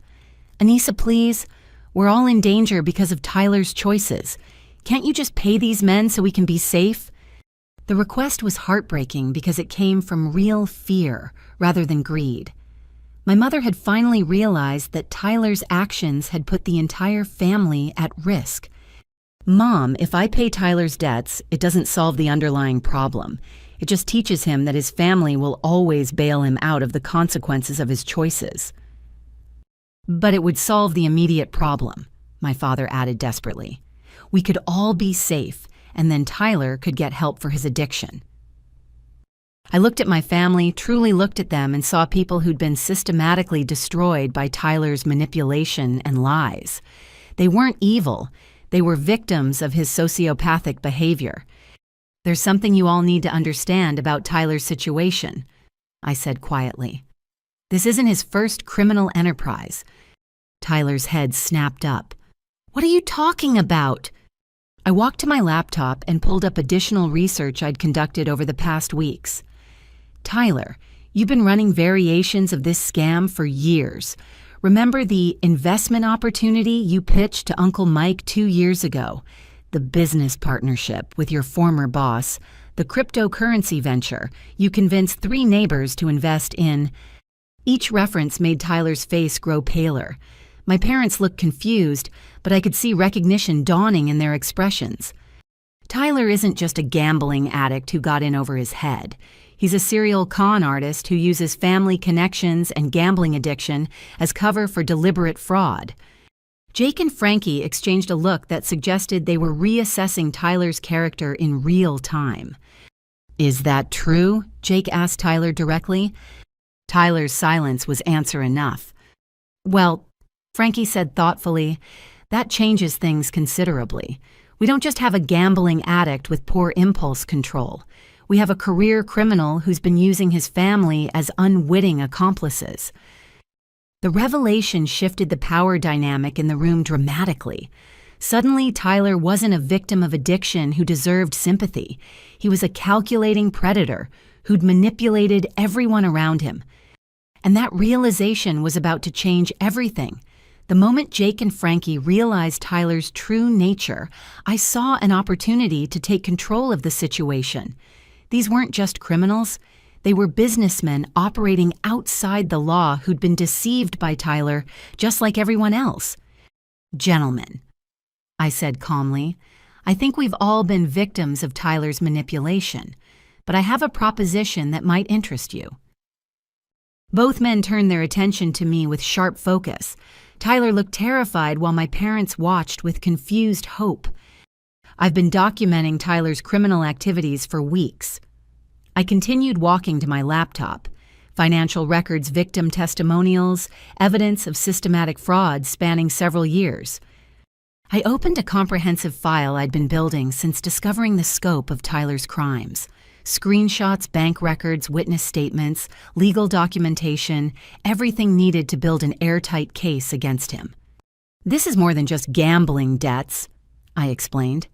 Anissa, please, we're all in danger because of Tyler's choices. Can't you just pay these men so we can be safe? The request was heartbreaking because it came from real fear rather than greed. My mother had finally realized that Tyler's actions had put the entire family at risk. Mom, if I pay Tyler's debts, it doesn't solve the underlying problem. It just teaches him that his family will always bail him out of the consequences of his choices. But it would solve the immediate problem, my father added desperately. We could all be safe, and then Tyler could get help for his addiction. I looked at my family, truly looked at them, and saw people who'd been systematically destroyed by Tyler's manipulation and lies. They weren't evil. They were victims of his sociopathic behavior. There's something you all need to understand about Tyler's situation, I said quietly. This isn't his first criminal enterprise. Tyler's head snapped up. What are you talking about? I walked to my laptop and pulled up additional research I'd conducted over the past weeks. Tyler, you've been running variations of this scam for years. Remember the investment opportunity you pitched to Uncle Mike 2 years ago? The business partnership with your former boss, the cryptocurrency venture you convinced 3 neighbors to invest in. Each reference made Tyler's face grow paler. My parents looked confused, but I could see recognition dawning in their expressions. Tyler isn't just a gambling addict who got in over his head. He's a serial con artist who uses family connections and gambling addiction as cover for deliberate fraud. Jake and Frankie exchanged a look that suggested they were reassessing Tyler's character in real time. Is that true? Jake asked Tyler directly. Tyler's silence was answer enough. Well, Frankie said thoughtfully, that changes things considerably. We don't just have a gambling addict with poor impulse control. We have a career criminal who's been using his family as unwitting accomplices. The revelation shifted the power dynamic in the room dramatically. Suddenly, Tyler wasn't a victim of addiction who deserved sympathy. He was a calculating predator who'd manipulated everyone around him. And that realization was about to change everything. The moment Jake and Frankie realized Tyler's true nature, I saw an opportunity to take control of the situation. These weren't just criminals. They were businessmen operating outside the law who'd been deceived by Tyler, just like everyone else. Gentlemen, I said calmly, I think we've all been victims of Tyler's manipulation, but I have a proposition that might interest you. Both men turned their attention to me with sharp focus. Tyler looked terrified while my parents watched with confused hope. I've been documenting Tyler's criminal activities for weeks. I continued walking to my laptop. financial records, victim testimonials, evidence of systematic fraud spanning several years. I opened a comprehensive file I'd been building since discovering the scope of Tyler's crimes. Screenshots, bank records, witness statements, legal documentation, everything needed to build an airtight case against him. "This is more than just gambling debts," I explained.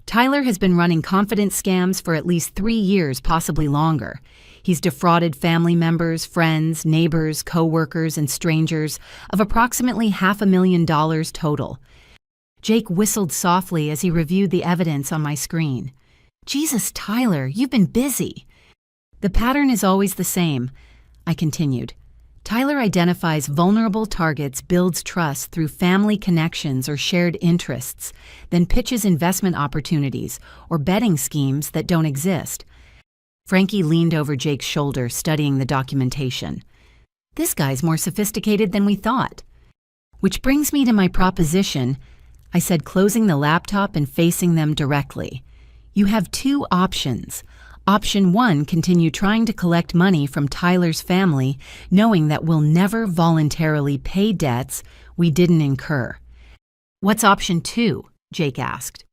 "Tyler has been running confidence scams for at least 3 years, possibly longer. He's defrauded family members, friends, neighbors, co-workers, and strangers of approximately $500,000 total." Jake whistled softly as he reviewed the evidence on my screen. "Jesus, Tyler, you've been busy." "The pattern is always the same," I continued. "Tyler identifies vulnerable targets, builds trust through family connections or shared interests, then pitches investment opportunities or betting schemes that don't exist." Frankie leaned over Jake's shoulder, studying the documentation. "This guy's more sophisticated than we thought." "Which brings me to my proposition," I said, closing the laptop and facing them directly. "You have 2 options. Option 1, continue trying to collect money from Tyler's family, knowing that we'll never voluntarily pay debts we didn't incur." "What's option 2?" Jake asked.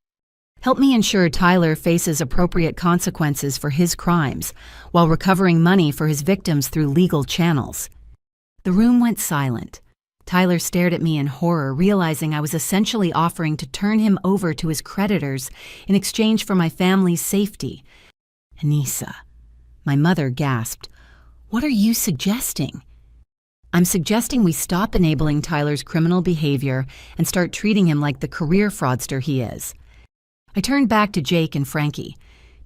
"Help me ensure Tyler faces appropriate consequences for his crimes, while recovering money for his victims through legal channels." The room went silent. Tyler stared at me in horror, realizing I was essentially offering to turn him over to his creditors in exchange for my family's safety. "Anissa," my mother gasped, "what are you suggesting?" "I'm suggesting we stop enabling Tyler's criminal behavior and start treating him like the career fraudster he is." I turned back to Jake and Frankie.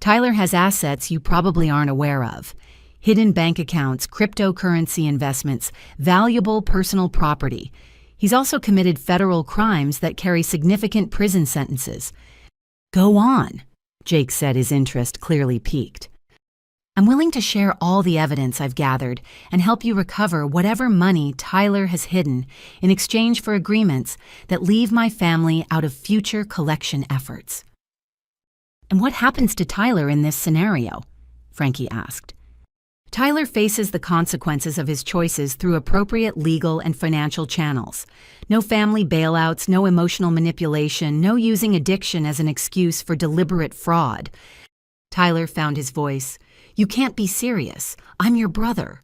"Tyler has assets you probably aren't aware of. Hidden bank accounts, cryptocurrency investments, valuable personal property. He's also committed federal crimes that carry significant prison sentences." "Go on," Jake said, his interest clearly piqued. "I'm willing to share all the evidence I've gathered and help you recover whatever money Tyler has hidden in exchange for agreements that leave my family out of future collection efforts." "And what happens to Tyler in this scenario?" Frankie asked. "Tyler faces the consequences of his choices through appropriate legal and financial channels. No family bailouts, no emotional manipulation, no using addiction as an excuse for deliberate fraud." Tyler found his voice. "You can't be serious. I'm your brother.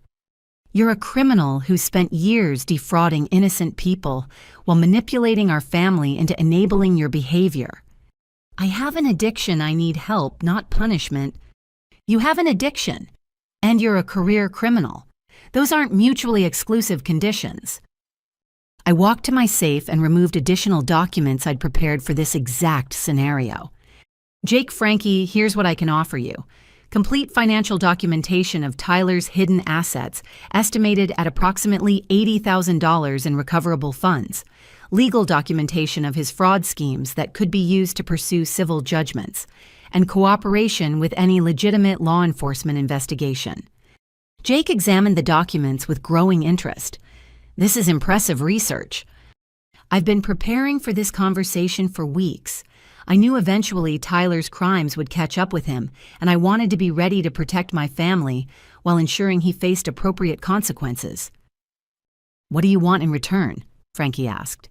You're a criminal who spent years defrauding innocent people while manipulating our family into enabling your behavior." "I have an addiction. I need help, not punishment." "You have an addiction. And you're a career criminal. Those aren't mutually exclusive conditions." I walked to my safe and removed additional documents I'd prepared for this exact scenario. "Jake, Frankie, here's what I can offer you. Complete financial documentation of Tyler's hidden assets, estimated at approximately $80,000 in recoverable funds. Legal documentation of his fraud schemes that could be used to pursue civil judgments, and cooperation with any legitimate law enforcement investigation." Jake examined the documents with growing interest. "This is impressive research." "I've been preparing for this conversation for weeks. I knew eventually Tyler's crimes would catch up with him, and I wanted to be ready to protect my family while ensuring he faced appropriate consequences." "What do you want in return?" Frankie asked.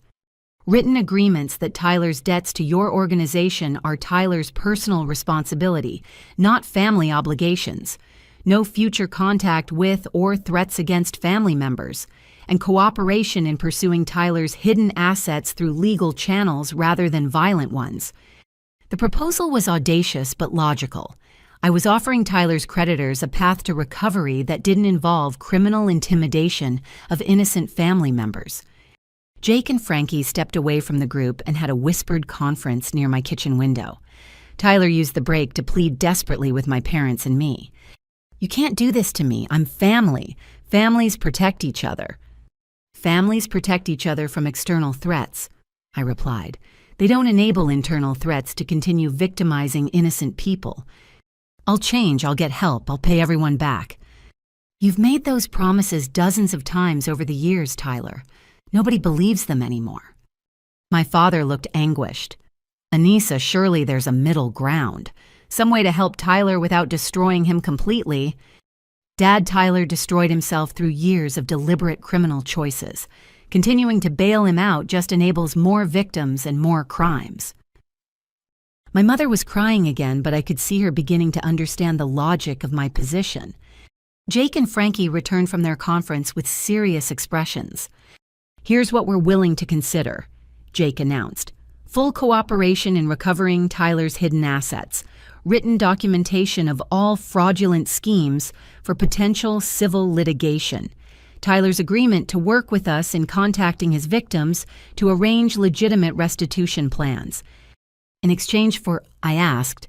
"Written agreements that Tyler's debts to your organization are Tyler's personal responsibility, not family obligations. No future contact with or threats against family members, and cooperation in pursuing Tyler's hidden assets through legal channels rather than violent ones." The proposal was audacious but logical. I was offering Tyler's creditors a path to recovery that didn't involve criminal intimidation of innocent family members. Jake and Frankie stepped away from the group and had a whispered conference near my kitchen window. Tyler used the break to plead desperately with my parents and me. "You can't do this to me. I'm family. Families protect each other." "Families protect each other from external threats," I replied. "They don't enable internal threats to continue victimizing innocent people." "I'll change. I'll get help. I'll pay everyone back." "You've made those promises dozens of times over the years, Tyler. Nobody believes them anymore." My father looked anguished. "Anissa, surely there's a middle ground. Some way to help Tyler without destroying him completely." Dad Tyler destroyed himself through years of deliberate criminal choices. Continuing to bail him out just enables more victims and more crimes. My mother was crying again, but I could see her beginning to understand the logic of my position. Jake and Frankie returned from their conference with serious expressions. "Here's what we're willing to consider," Jake announced. "Full cooperation in recovering Tyler's hidden assets, written documentation of all fraudulent schemes for potential civil litigation, Tyler's agreement to work with us in contacting his victims to arrange legitimate restitution plans. In exchange for," I asked,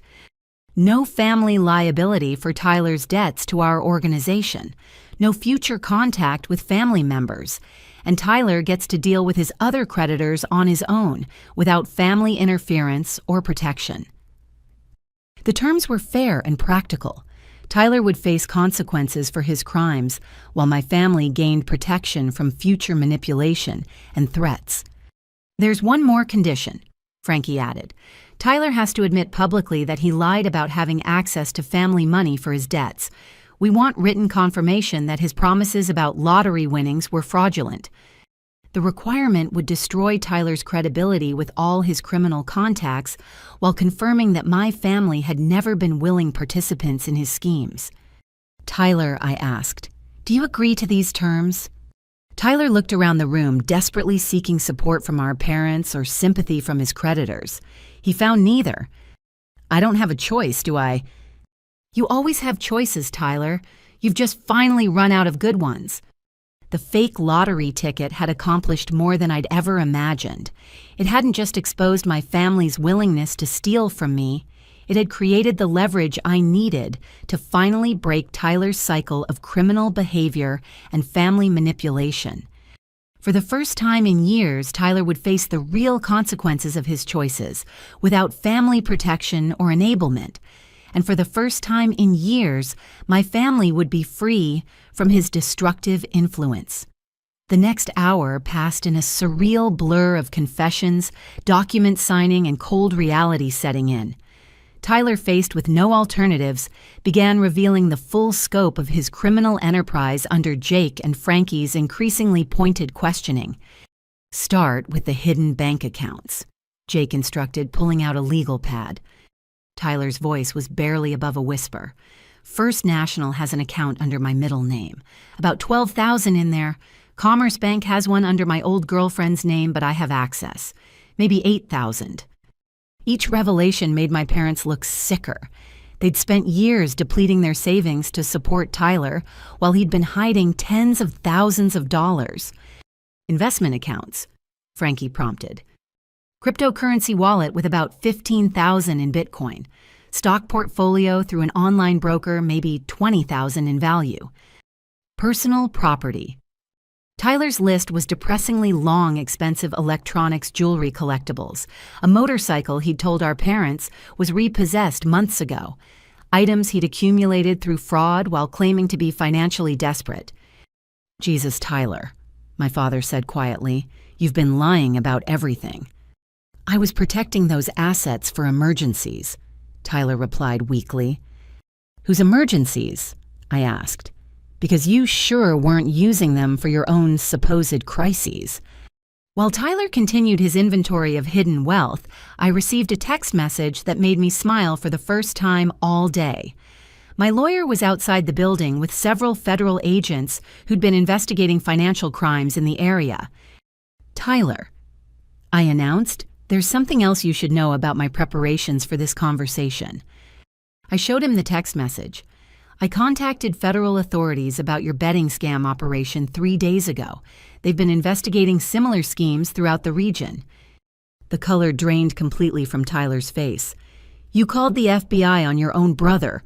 "no family liability for Tyler's debts to our organization, no future contact with family members, and Tyler gets to deal with his other creditors on his own without family interference or protection." The terms were fair and practical. Tyler would face consequences for his crimes, while my family gained protection from future manipulation and threats. "There's one more condition," Frankie added. "Tyler has to admit publicly that he lied about having access to family money for his debts. We want written confirmation that his promises about lottery winnings were fraudulent. The requirement would destroy Tyler's credibility with all his criminal contacts while confirming that my family had never been willing participants in his schemes." "Tyler," I asked, "do you agree to these terms?" Tyler looked around the room, desperately seeking support from our parents or sympathy from his creditors. He found neither. "I don't have a choice, do I?" "You always have choices, Tyler. You've just finally run out of good ones." The fake lottery ticket had accomplished more than I'd ever imagined. It hadn't just exposed my family's willingness to steal from me, it had created the leverage I needed to finally break Tyler's cycle of criminal behavior and family manipulation. For the first time in years, Tyler would face the real consequences of his choices, without family protection or enablement. And for the first time in years, my family would be free from his destructive influence. The next hour passed in a surreal blur of confessions, document signing, and cold reality setting in. Tyler, faced with no alternatives, began revealing the full scope of his criminal enterprise under Jake and Frankie's increasingly pointed questioning. "Start with the hidden bank accounts," Jake instructed, pulling out a legal pad. Tyler's voice was barely above a whisper. "First National has an account under my middle name. About 12,000 in there. Commerce Bank has one under my old girlfriend's name, but I have access. Maybe 8,000. Each revelation made my parents look sicker. They'd spent years depleting their savings to support Tyler, while he'd been hiding tens of thousands of dollars. "Investment accounts," Frankie prompted. "Cryptocurrency wallet with about 15,000 in Bitcoin. Stock portfolio through an online broker, maybe 20,000 in value. Personal property." Tyler's list was depressingly long, expensive electronics jewelry collectibles. A motorcycle he'd told our parents was repossessed months ago. Items he'd accumulated through fraud while claiming to be financially desperate. "Jesus, Tyler," my father said quietly, "you've been lying about everything." "I was protecting those assets for emergencies," Tyler replied weakly. "Whose emergencies?" I asked. "Because you sure weren't using them for your own supposed crises." While Tyler continued his inventory of hidden wealth, I received a text message that made me smile for the first time all day. My lawyer was outside the building with several federal agents who'd been investigating financial crimes in the area. "Tyler," I announced, "there's something else you should know about my preparations for this conversation." I showed him the text message. "I contacted federal authorities about your betting scam operation 3 days ago. They've been investigating similar schemes throughout the region." The color drained completely from Tyler's face. "You called the FBI on your own brother."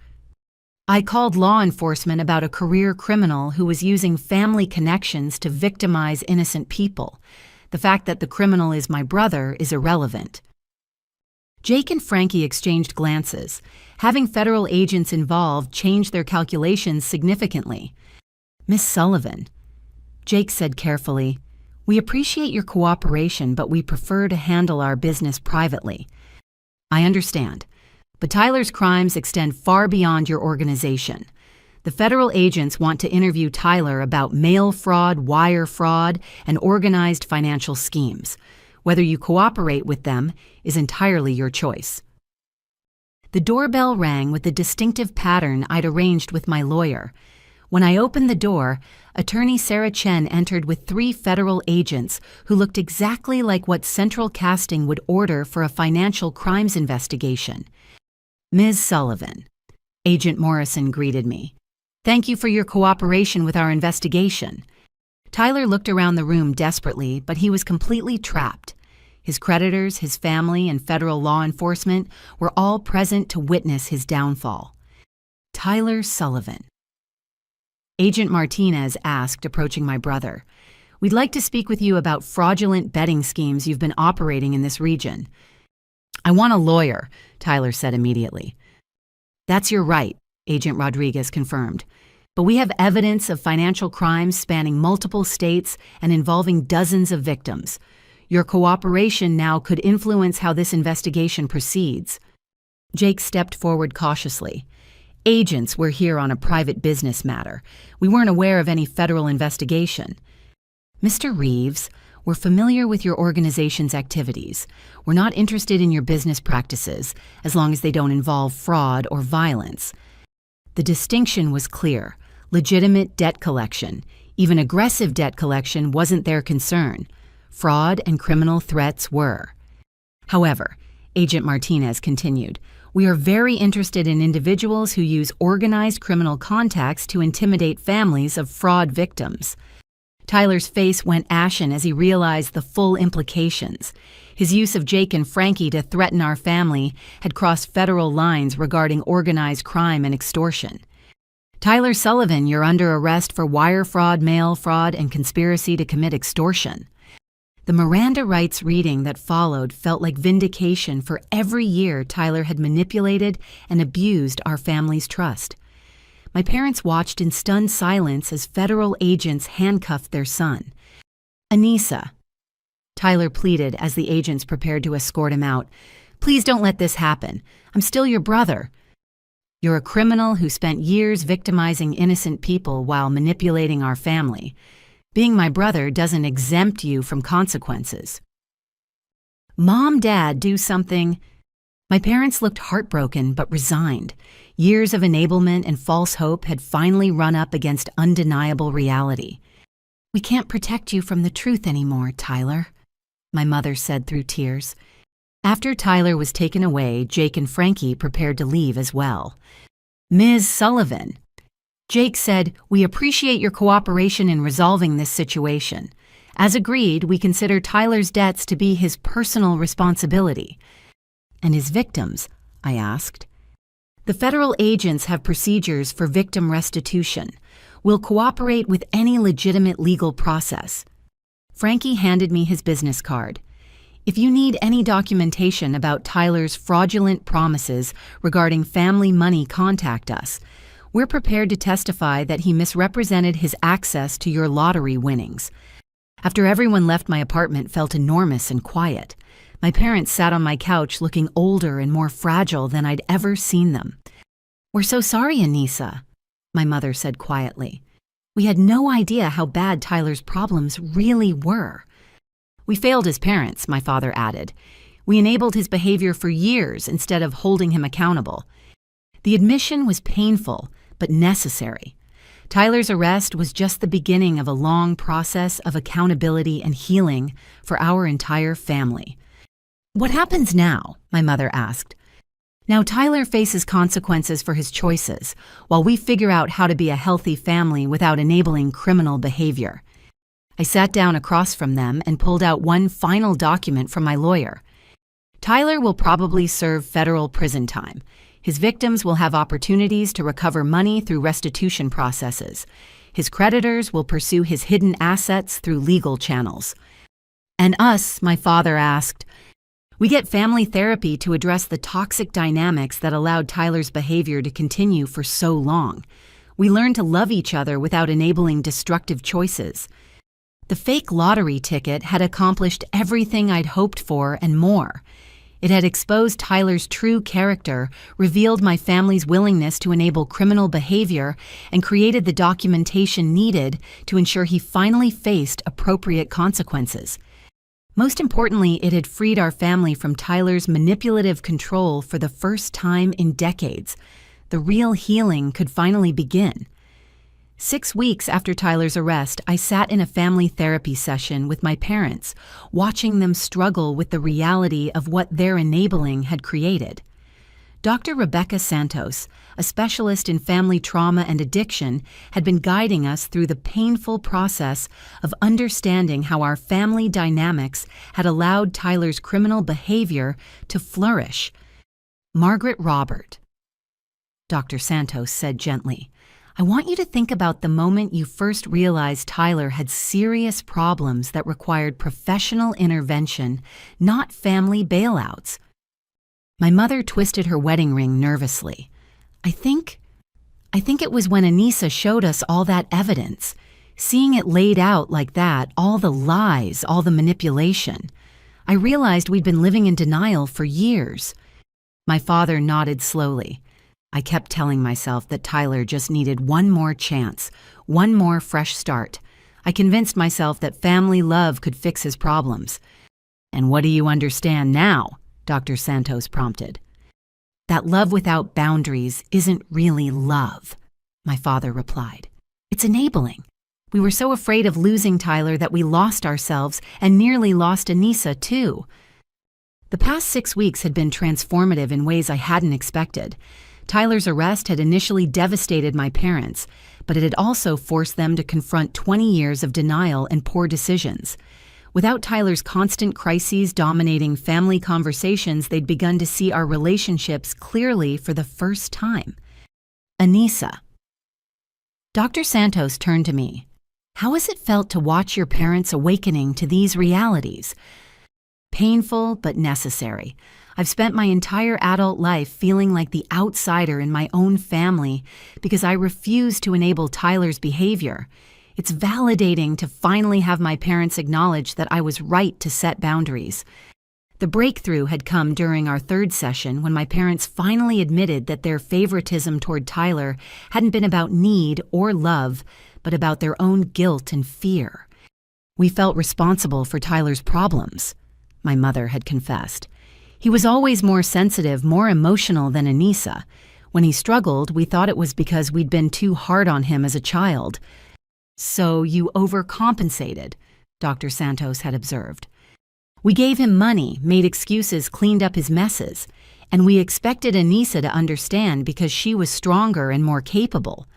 "I called law enforcement about a career criminal who was using family connections to victimize innocent people. The fact that the criminal is my brother is irrelevant." Jake and Frankie exchanged glances. Having federal agents involved changed their calculations significantly. "Miss Sullivan," Jake said carefully, "we appreciate your cooperation, but we prefer to handle our business privately." "I understand, but Tyler's crimes extend far beyond your organization. The federal agents want to interview Tyler about mail fraud, wire fraud, and organized financial schemes. Whether you cooperate with them is entirely your choice. The doorbell rang with the distinctive pattern I'd arranged with my lawyer. When I opened the door, attorney Sarah Chen entered with 3 federal agents who looked exactly like what central casting would order for a financial crimes investigation. "Ms. Sullivan," Agent Morrison greeted me. "Thank you for your cooperation with our investigation." Tyler looked around the room desperately, but he was completely trapped. His creditors, his family, and federal law enforcement were all present to witness his downfall. Tyler Sullivan. Agent Martinez asked, approaching my brother, "We'd like to speak with you about fraudulent betting schemes you've been operating in this region." "I want a lawyer," Tyler said immediately. "That's your right," Agent Rodriguez confirmed. "But we have evidence of financial crimes spanning multiple states and involving dozens of victims. Your cooperation now could influence how this investigation proceeds." Jake stepped forward cautiously. "Agents, we're here on a private business matter. We weren't aware of any federal investigation." "Mr. Reeves, we're familiar with your organization's activities. We're not interested in your business practices, as long as they don't involve fraud or violence." The distinction was clear. Legitimate debt collection, even aggressive debt collection, wasn't their concern. Fraud and criminal threats were. "However," Agent Martinez continued, "we are very interested in individuals who use organized criminal contacts to intimidate families of fraud victims." Tyler's face went ashen as he realized the full implications. His use of Jake and Frankie to threaten our family had crossed federal lines regarding organized crime and extortion. "Tyler Sullivan, you're under arrest for wire fraud, mail fraud, and conspiracy to commit extortion." The Miranda rights reading that followed felt like vindication for every year Tyler had manipulated and abused our family's trust. My parents watched in stunned silence as federal agents handcuffed their son. "Anissa," Tyler pleaded as the agents prepared to escort him out, "please don't let this happen. I'm still your brother." "You're a criminal who spent years victimizing innocent people while manipulating our family. Being my brother doesn't exempt you from consequences." "Mom, Dad, do something." My parents looked heartbroken but resigned. Years of enablement and false hope had finally run up against undeniable reality. "We can't protect you from the truth anymore, Tyler," my mother said through tears. After Tyler was taken away, Jake and Frankie prepared to leave as well. "Ms. Sullivan," Jake said, "we appreciate your cooperation in resolving this situation. As agreed, we consider Tyler's debts to be his personal responsibility." "And his victims?" I asked. "The federal agents have procedures for victim restitution. We'll cooperate with any legitimate legal process." Frankie handed me his business card. "If you need any documentation about Tyler's fraudulent promises regarding family money, contact us. We're prepared to testify that he misrepresented his access to your lottery winnings." After everyone left, my apartment felt enormous and quiet. My parents sat on my couch looking older and more fragile than I'd ever seen them. "We're so sorry, Anissa," my mother said quietly. "We had no idea how bad Tyler's problems really were." "We failed as parents," my father added. "We enabled his behavior for years instead of holding him accountable." The admission was painful, but necessary. Tyler's arrest was just the beginning of a long process of accountability and healing for our entire family. "What happens now?" my mother asked. "Now Tyler faces consequences for his choices, while we figure out how to be a healthy family without enabling criminal behavior." I sat down across from them and pulled out one final document from my lawyer. "Tyler will probably serve federal prison time. His victims will have opportunities to recover money through restitution processes. His creditors will pursue his hidden assets through legal channels." "And us?" my father asked. "We get family therapy to address the toxic dynamics that allowed Tyler's behavior to continue for so long. We learn to love each other without enabling destructive choices." The fake lottery ticket had accomplished everything I'd hoped for and more. It had exposed Tyler's true character, revealed my family's willingness to enable criminal behavior, and created the documentation needed to ensure he finally faced appropriate consequences. Most importantly, it had freed our family from Tyler's manipulative control for the first time in decades. The real healing could finally begin. 6 weeks after Tyler's arrest, I sat in a family therapy session with my parents, watching them struggle with the reality of what their enabling had created. Dr. Rebecca Santos, a specialist in family trauma and addiction, had been guiding us through the painful process of understanding how our family dynamics had allowed Tyler's criminal behavior to flourish. "Margaret Robert," Dr. Santos said gently, "I want you to think about the moment you first realized Tyler had serious problems that required professional intervention, not family bailouts." My mother twisted her wedding ring nervously. I think it was when Anissa showed us all that evidence. Seeing it laid out like that, all the lies, all the manipulation. I realized we'd been living in denial for years." My father nodded slowly. I kept telling myself that Tyler just needed one more chance, one more fresh start. I convinced myself that family love could fix his problems. "And what do you understand now?" Dr. Santos prompted. "That love without boundaries isn't really love," my father replied. "It's enabling. We were so afraid of losing Tyler that we lost ourselves and nearly lost Anissa, too." The past 6 weeks had been transformative in ways I hadn't expected. Tyler's arrest had initially devastated my parents, but it had also forced them to confront 20 years of denial and poor decisions. Without Tyler's constant crises dominating family conversations, they'd begun to see our relationships clearly for the first time. "Anissa." Dr. Santos turned to me. "How has it felt to watch your parents awakening to these realities?" "Painful, but necessary. I've spent my entire adult life feeling like the outsider in my own family because I refused to enable Tyler's behavior. It's validating to finally have my parents acknowledge that I was right to set boundaries. The breakthrough had come during our third session when my parents finally admitted that their favoritism toward Tyler hadn't been about need or love, but about their own guilt and fear. "We felt responsible for Tyler's problems," my mother had confessed. "He was always more sensitive, more emotional than Anissa. When he struggled, we thought it was because we'd been too hard on him as a child." "So you overcompensated," Dr. Santos had observed. "We gave him money, made excuses, cleaned up his messes, and we expected Anissa to understand because she was stronger and more capable."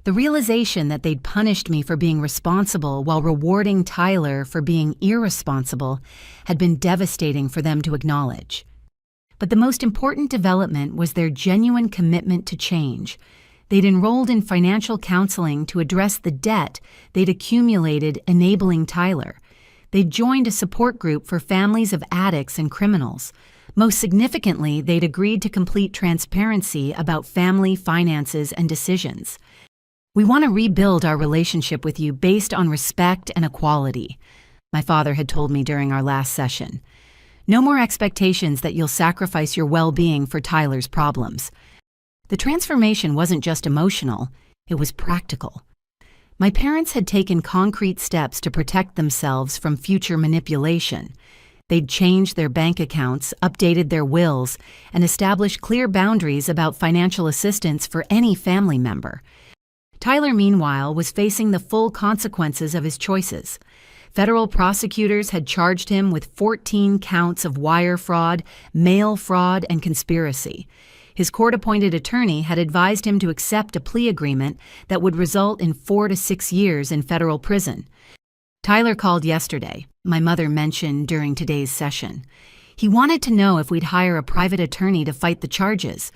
The realization that they'd punished me for being responsible while rewarding Tyler for being irresponsible had been devastating for them to acknowledge. But the most important development was their genuine commitment to change. They'd enrolled in financial counseling to address the debt they'd accumulated enabling Tyler. They'd joined a support group for families of addicts and criminals. Most significantly, they'd agreed to complete transparency about family finances and decisions. "We want to rebuild our relationship with you based on respect and equality," my father had told me during our last session. "No more expectations that you'll sacrifice your well-being for Tyler's problems." The transformation wasn't just emotional, it was practical. My parents had taken concrete steps to protect themselves from future manipulation. They'd changed their bank accounts, updated their wills, and established clear boundaries about financial assistance for any family member. Tyler, meanwhile, was facing the full consequences of his choices. Federal prosecutors had charged him with 14 counts of wire fraud, mail fraud, and conspiracy. His court-appointed attorney had advised him to accept a plea agreement that would result in 4 to 6 years in federal prison. Tyler called yesterday, my mother mentioned during today's session. He wanted to know if we'd hire a private attorney to fight the charges.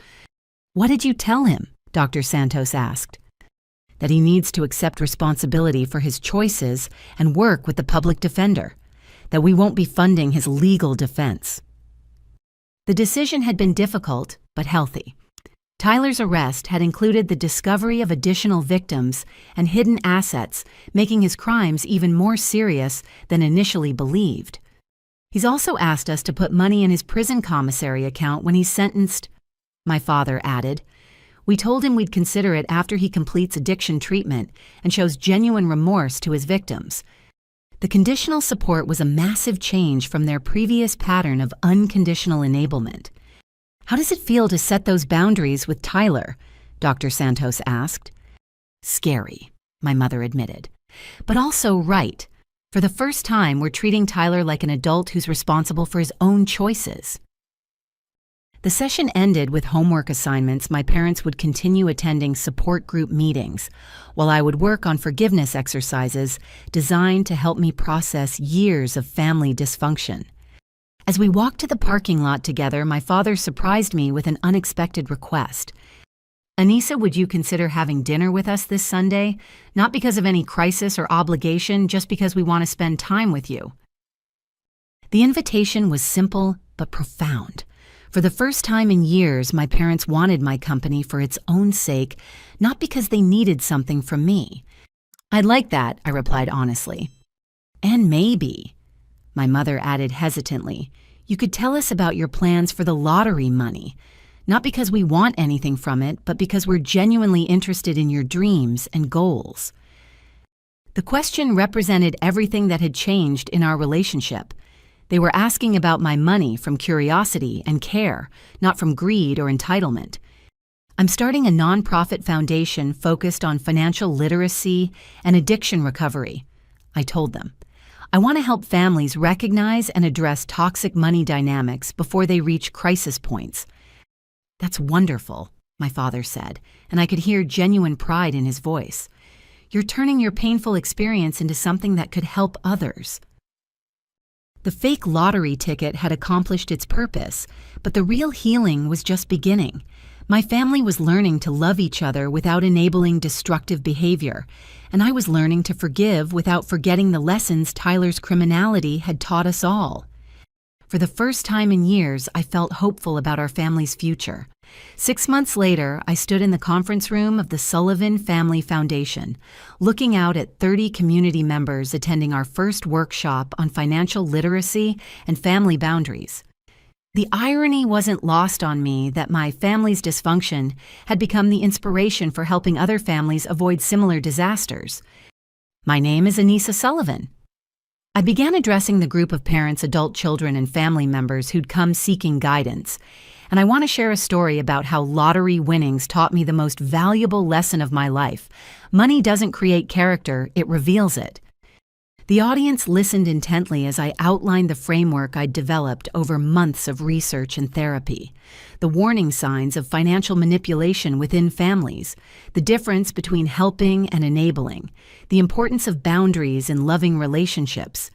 "What did you tell him?" Dr. Santos asked. "That he needs to accept responsibility for his choices and work with the public defender. That we won't be funding his legal defense." The decision had been difficult, but healthy. Tyler's arrest had included the discovery of additional victims and hidden assets, making his crimes even more serious than initially believed. He's also asked us to put money in his prison commissary account when he's sentenced, my father added. We told him we'd consider it after he completes addiction treatment and shows genuine remorse to his victims. The conditional support was a massive change from their previous pattern of unconditional enablement. How does it feel to set those boundaries with Tyler? Dr. Santos asked. Scary, my mother admitted, but also right. For the first time, we're treating Tyler like an adult who's responsible for his own choices. The session ended with homework assignments. My parents would continue attending support group meetings, while I would work on forgiveness exercises designed to help me process years of family dysfunction. As we walked to the parking lot together, my father surprised me with an unexpected request. Anissa, would you consider having dinner with us this Sunday? Not because of any crisis or obligation, just because we want to spend time with you. The invitation was simple but profound. For the first time in years, my parents wanted my company for its own sake, not because they needed something from me. I'd like that, I replied honestly. And maybe, my mother added hesitantly, you could tell us about your plans for the lottery money. Not because we want anything from it, but because we're genuinely interested in your dreams and goals. The question represented everything that had changed in our relationship. They were asking about my money from curiosity and care, not from greed or entitlement. I'm starting a nonprofit foundation focused on financial literacy and addiction recovery, I told them. I want to help families recognize and address toxic money dynamics before they reach crisis points. That's wonderful, my father said, and I could hear genuine pride in his voice. You're turning your painful experience into something that could help others. The fake lottery ticket had accomplished its purpose, but the real healing was just beginning. My family was learning to love each other without enabling destructive behavior, and I was learning to forgive without forgetting the lessons Tyler's criminality had taught us all. For the first time in years, I felt hopeful about our family's future. 6 months later, I stood in the conference room of the Sullivan Family Foundation, looking out at 30 community members attending our first workshop on financial literacy and family boundaries. The irony wasn't lost on me that my family's dysfunction had become the inspiration for helping other families avoid similar disasters. My name is Anissa Sullivan. I began addressing the group of parents, adult children, and family members who'd come seeking guidance, and I want to share a story about how lottery winnings taught me the most valuable lesson of my life. Money doesn't create character, it reveals it. The audience listened intently as I outlined the framework I'd developed over months of research and therapy, the warning signs of financial manipulation within families, the difference between helping and enabling, the importance of boundaries in loving relationships.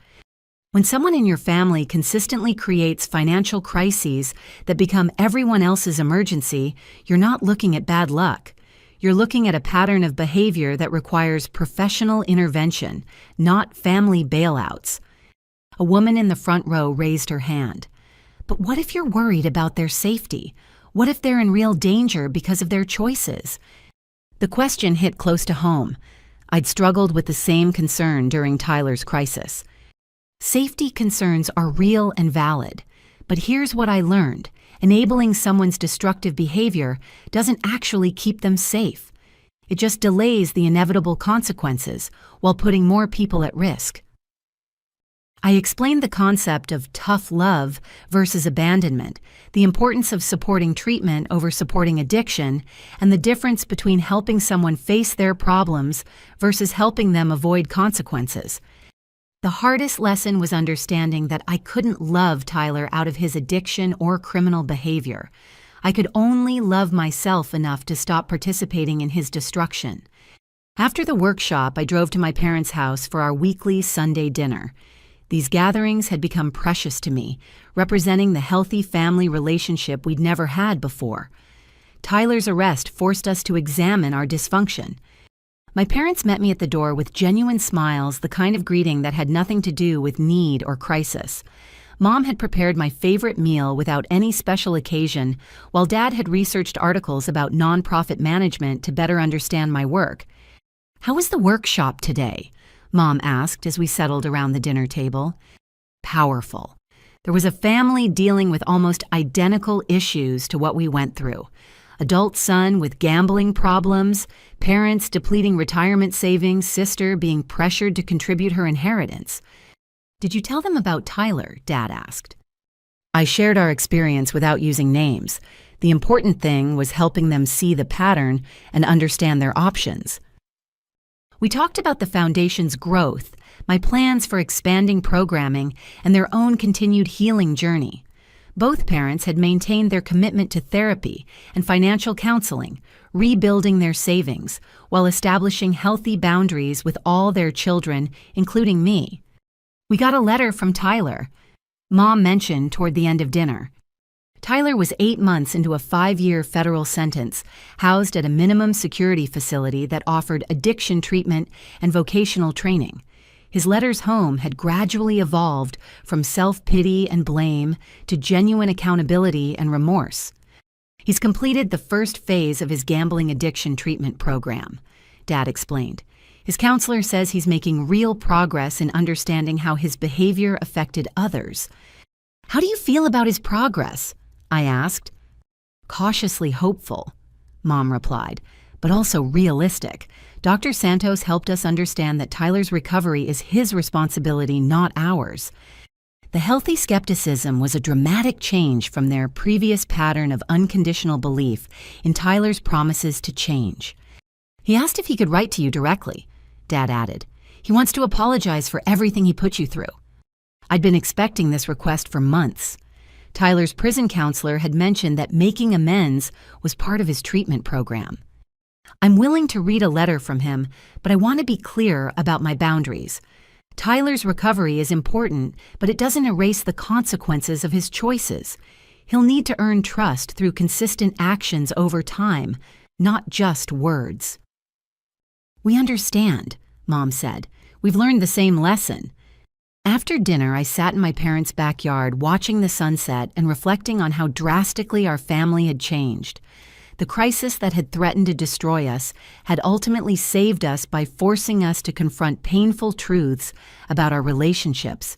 When someone in your family consistently creates financial crises that become everyone else's emergency, you're not looking at bad luck. You're looking at a pattern of behavior that requires professional intervention, not family bailouts. A woman in the front row raised her hand. But what if you're worried about their safety? What if they're in real danger because of their choices? The question hit close to home. I'd struggled with the same concern during Tyler's crisis. Safety concerns are real and valid, but here's what I learned. Enabling someone's destructive behavior doesn't actually keep them safe. It just delays the inevitable consequences while putting more people at risk. I explained the concept of tough love versus abandonment, the importance of supporting treatment over supporting addiction, and the difference between helping someone face their problems versus helping them avoid consequences. The hardest lesson was understanding that I couldn't love Tyler out of his addiction or criminal behavior. I could only love myself enough to stop participating in his destruction. After the workshop, I drove to my parents' house for our weekly Sunday dinner. These gatherings had become precious to me, representing the healthy family relationship we'd never had before. Tyler's arrest forced us to examine our dysfunction. My parents met me at the door with genuine smiles, the kind of greeting that had nothing to do with need or crisis. Mom had prepared my favorite meal without any special occasion, while Dad had researched articles about nonprofit management to better understand my work. "How was the workshop today?" Mom asked as we settled around the dinner table. "Powerful. There was a family dealing with almost identical issues to what we went through. Adult son with gambling problems, parents depleting retirement savings, sister being pressured to contribute her inheritance. "Did you tell them about Tyler?" Dad asked. I shared our experience without using names. The important thing was helping them see the pattern and understand their options. We talked about the foundation's growth, my plans for expanding programming, and their own continued healing journey. Both parents had maintained their commitment to therapy and financial counseling, rebuilding their savings, while establishing healthy boundaries with all their children, including me. "We got a letter from Tyler," Mom mentioned toward the end of dinner. Tyler was 8 months into a 5-year federal sentence, housed at a minimum security facility that offered addiction treatment and vocational training. His letters home had gradually evolved from self-pity and blame to genuine accountability and remorse. "He's completed the first phase of his gambling addiction treatment program," Dad explained. "His counselor says he's making real progress in understanding how his behavior affected others." "How do you feel about his progress?" I asked. "Cautiously hopeful," Mom replied, "but also realistic. Dr. Santos helped us understand that Tyler's recovery is his responsibility, not ours." The healthy skepticism was a dramatic change from their previous pattern of unconditional belief in Tyler's promises to change. "He asked if he could write to you directly," Dad added. "He wants to apologize for everything he put you through." I'd been expecting this request for months. Tyler's prison counselor had mentioned that making amends was part of his treatment program. "I'm willing to read a letter from him, but I want to be clear about my boundaries. Tyler's recovery is important, but it doesn't erase the consequences of his choices. He'll need to earn trust through consistent actions over time, not just words." "We understand," Mom said. "We've learned the same lesson." After dinner, I sat in my parents' backyard watching the sunset and reflecting on how drastically our family had changed. The crisis that had threatened to destroy us had ultimately saved us by forcing us to confront painful truths about our relationships.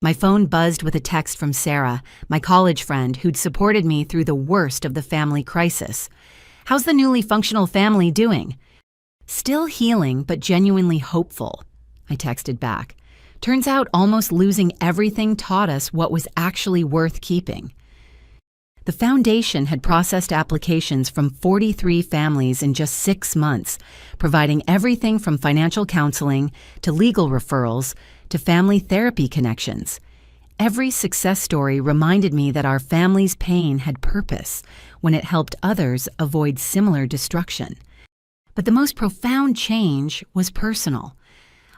My phone buzzed with a text from Sarah, my college friend who'd supported me through the worst of the family crisis. "How's the newly functional family doing?" "Still healing, but genuinely hopeful," I texted back. "Turns out almost losing everything taught us what was actually worth keeping." The foundation had processed applications from 43 families in just 6 months, providing everything from financial counseling to legal referrals to family therapy connections. Every success story reminded me that our family's pain had purpose when it helped others avoid similar destruction. But the most profound change was personal.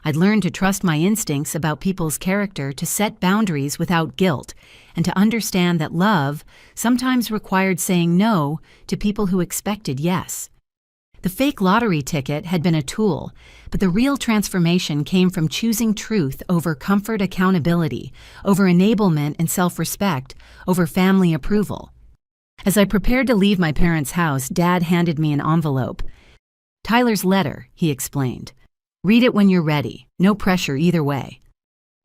I'd learned to trust my instincts about people's character, to set boundaries without guilt, and to understand that love sometimes required saying no to people who expected yes. The fake lottery ticket had been a tool, but the real transformation came from choosing truth over comfort, accountability, over enablement and self-respect, over family approval. As I prepared to leave my parents' house, Dad handed me an envelope. "Tyler's letter," he explained. "Read it when you're ready. No pressure either way."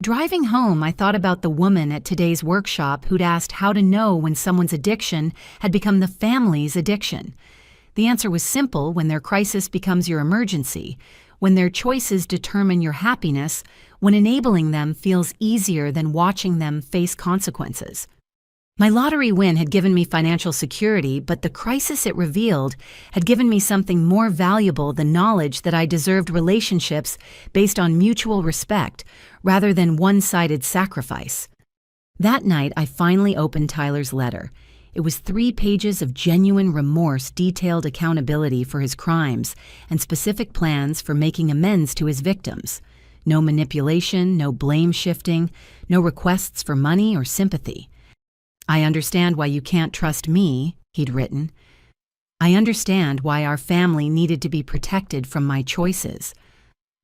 Driving home, I thought about the woman at today's workshop who'd asked how to know when someone's addiction had become the family's addiction. The answer was simple: when their crisis becomes your emergency, when their choices determine your happiness, when enabling them feels easier than watching them face consequences. My lottery win had given me financial security, but the crisis it revealed had given me something more valuable: the knowledge that I deserved relationships based on mutual respect rather than one-sided sacrifice. That night, I finally opened Tyler's letter. It was 3 pages of genuine remorse, detailed accountability for his crimes, and specific plans for making amends to his victims. No manipulation, no blame shifting, no requests for money or sympathy. "I understand why you can't trust me," he'd written. "I understand why our family needed to be protected from my choices.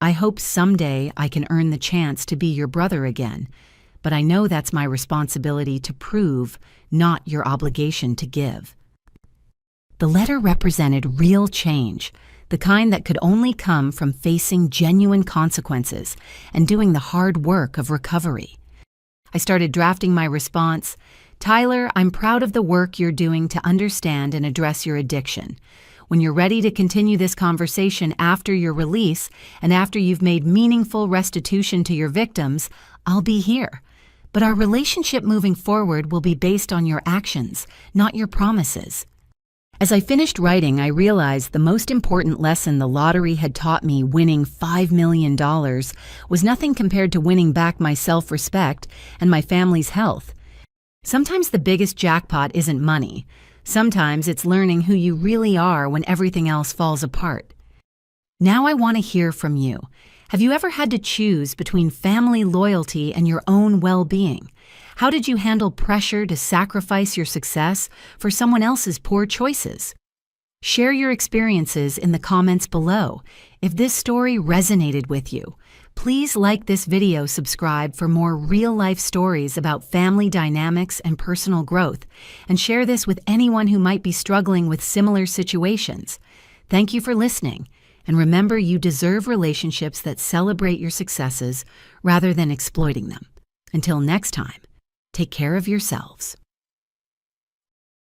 I hope someday I can earn the chance to be your brother again, but I know that's my responsibility to prove, not your obligation to give." The letter represented real change, the kind that could only come from facing genuine consequences and doing the hard work of recovery. I started drafting my response. Tyler, I'm proud of the work you're doing to understand and address your addiction. When you're ready to continue this conversation after your release and after you've made meaningful restitution to your victims, I'll be here. But our relationship moving forward will be based on your actions, not your promises. As I finished writing, I realized the most important lesson the lottery had taught me, winning $5 million, was nothing compared to winning back my self-respect and my family's health. Sometimes the biggest jackpot isn't money. Sometimes it's learning who you really are when everything else falls apart. Now I want to hear from you. Have you ever had to choose between family loyalty and your own well-being? How did you handle pressure to sacrifice your success for someone else's poor choices? Share your experiences in the comments below. If this story resonated with you, please like this video, subscribe for more real-life stories about family dynamics and personal growth, and share this with anyone who might be struggling with similar situations. Thank you for listening, and remember, you deserve relationships that celebrate your successes rather than exploiting them. Until next time, take care of yourselves.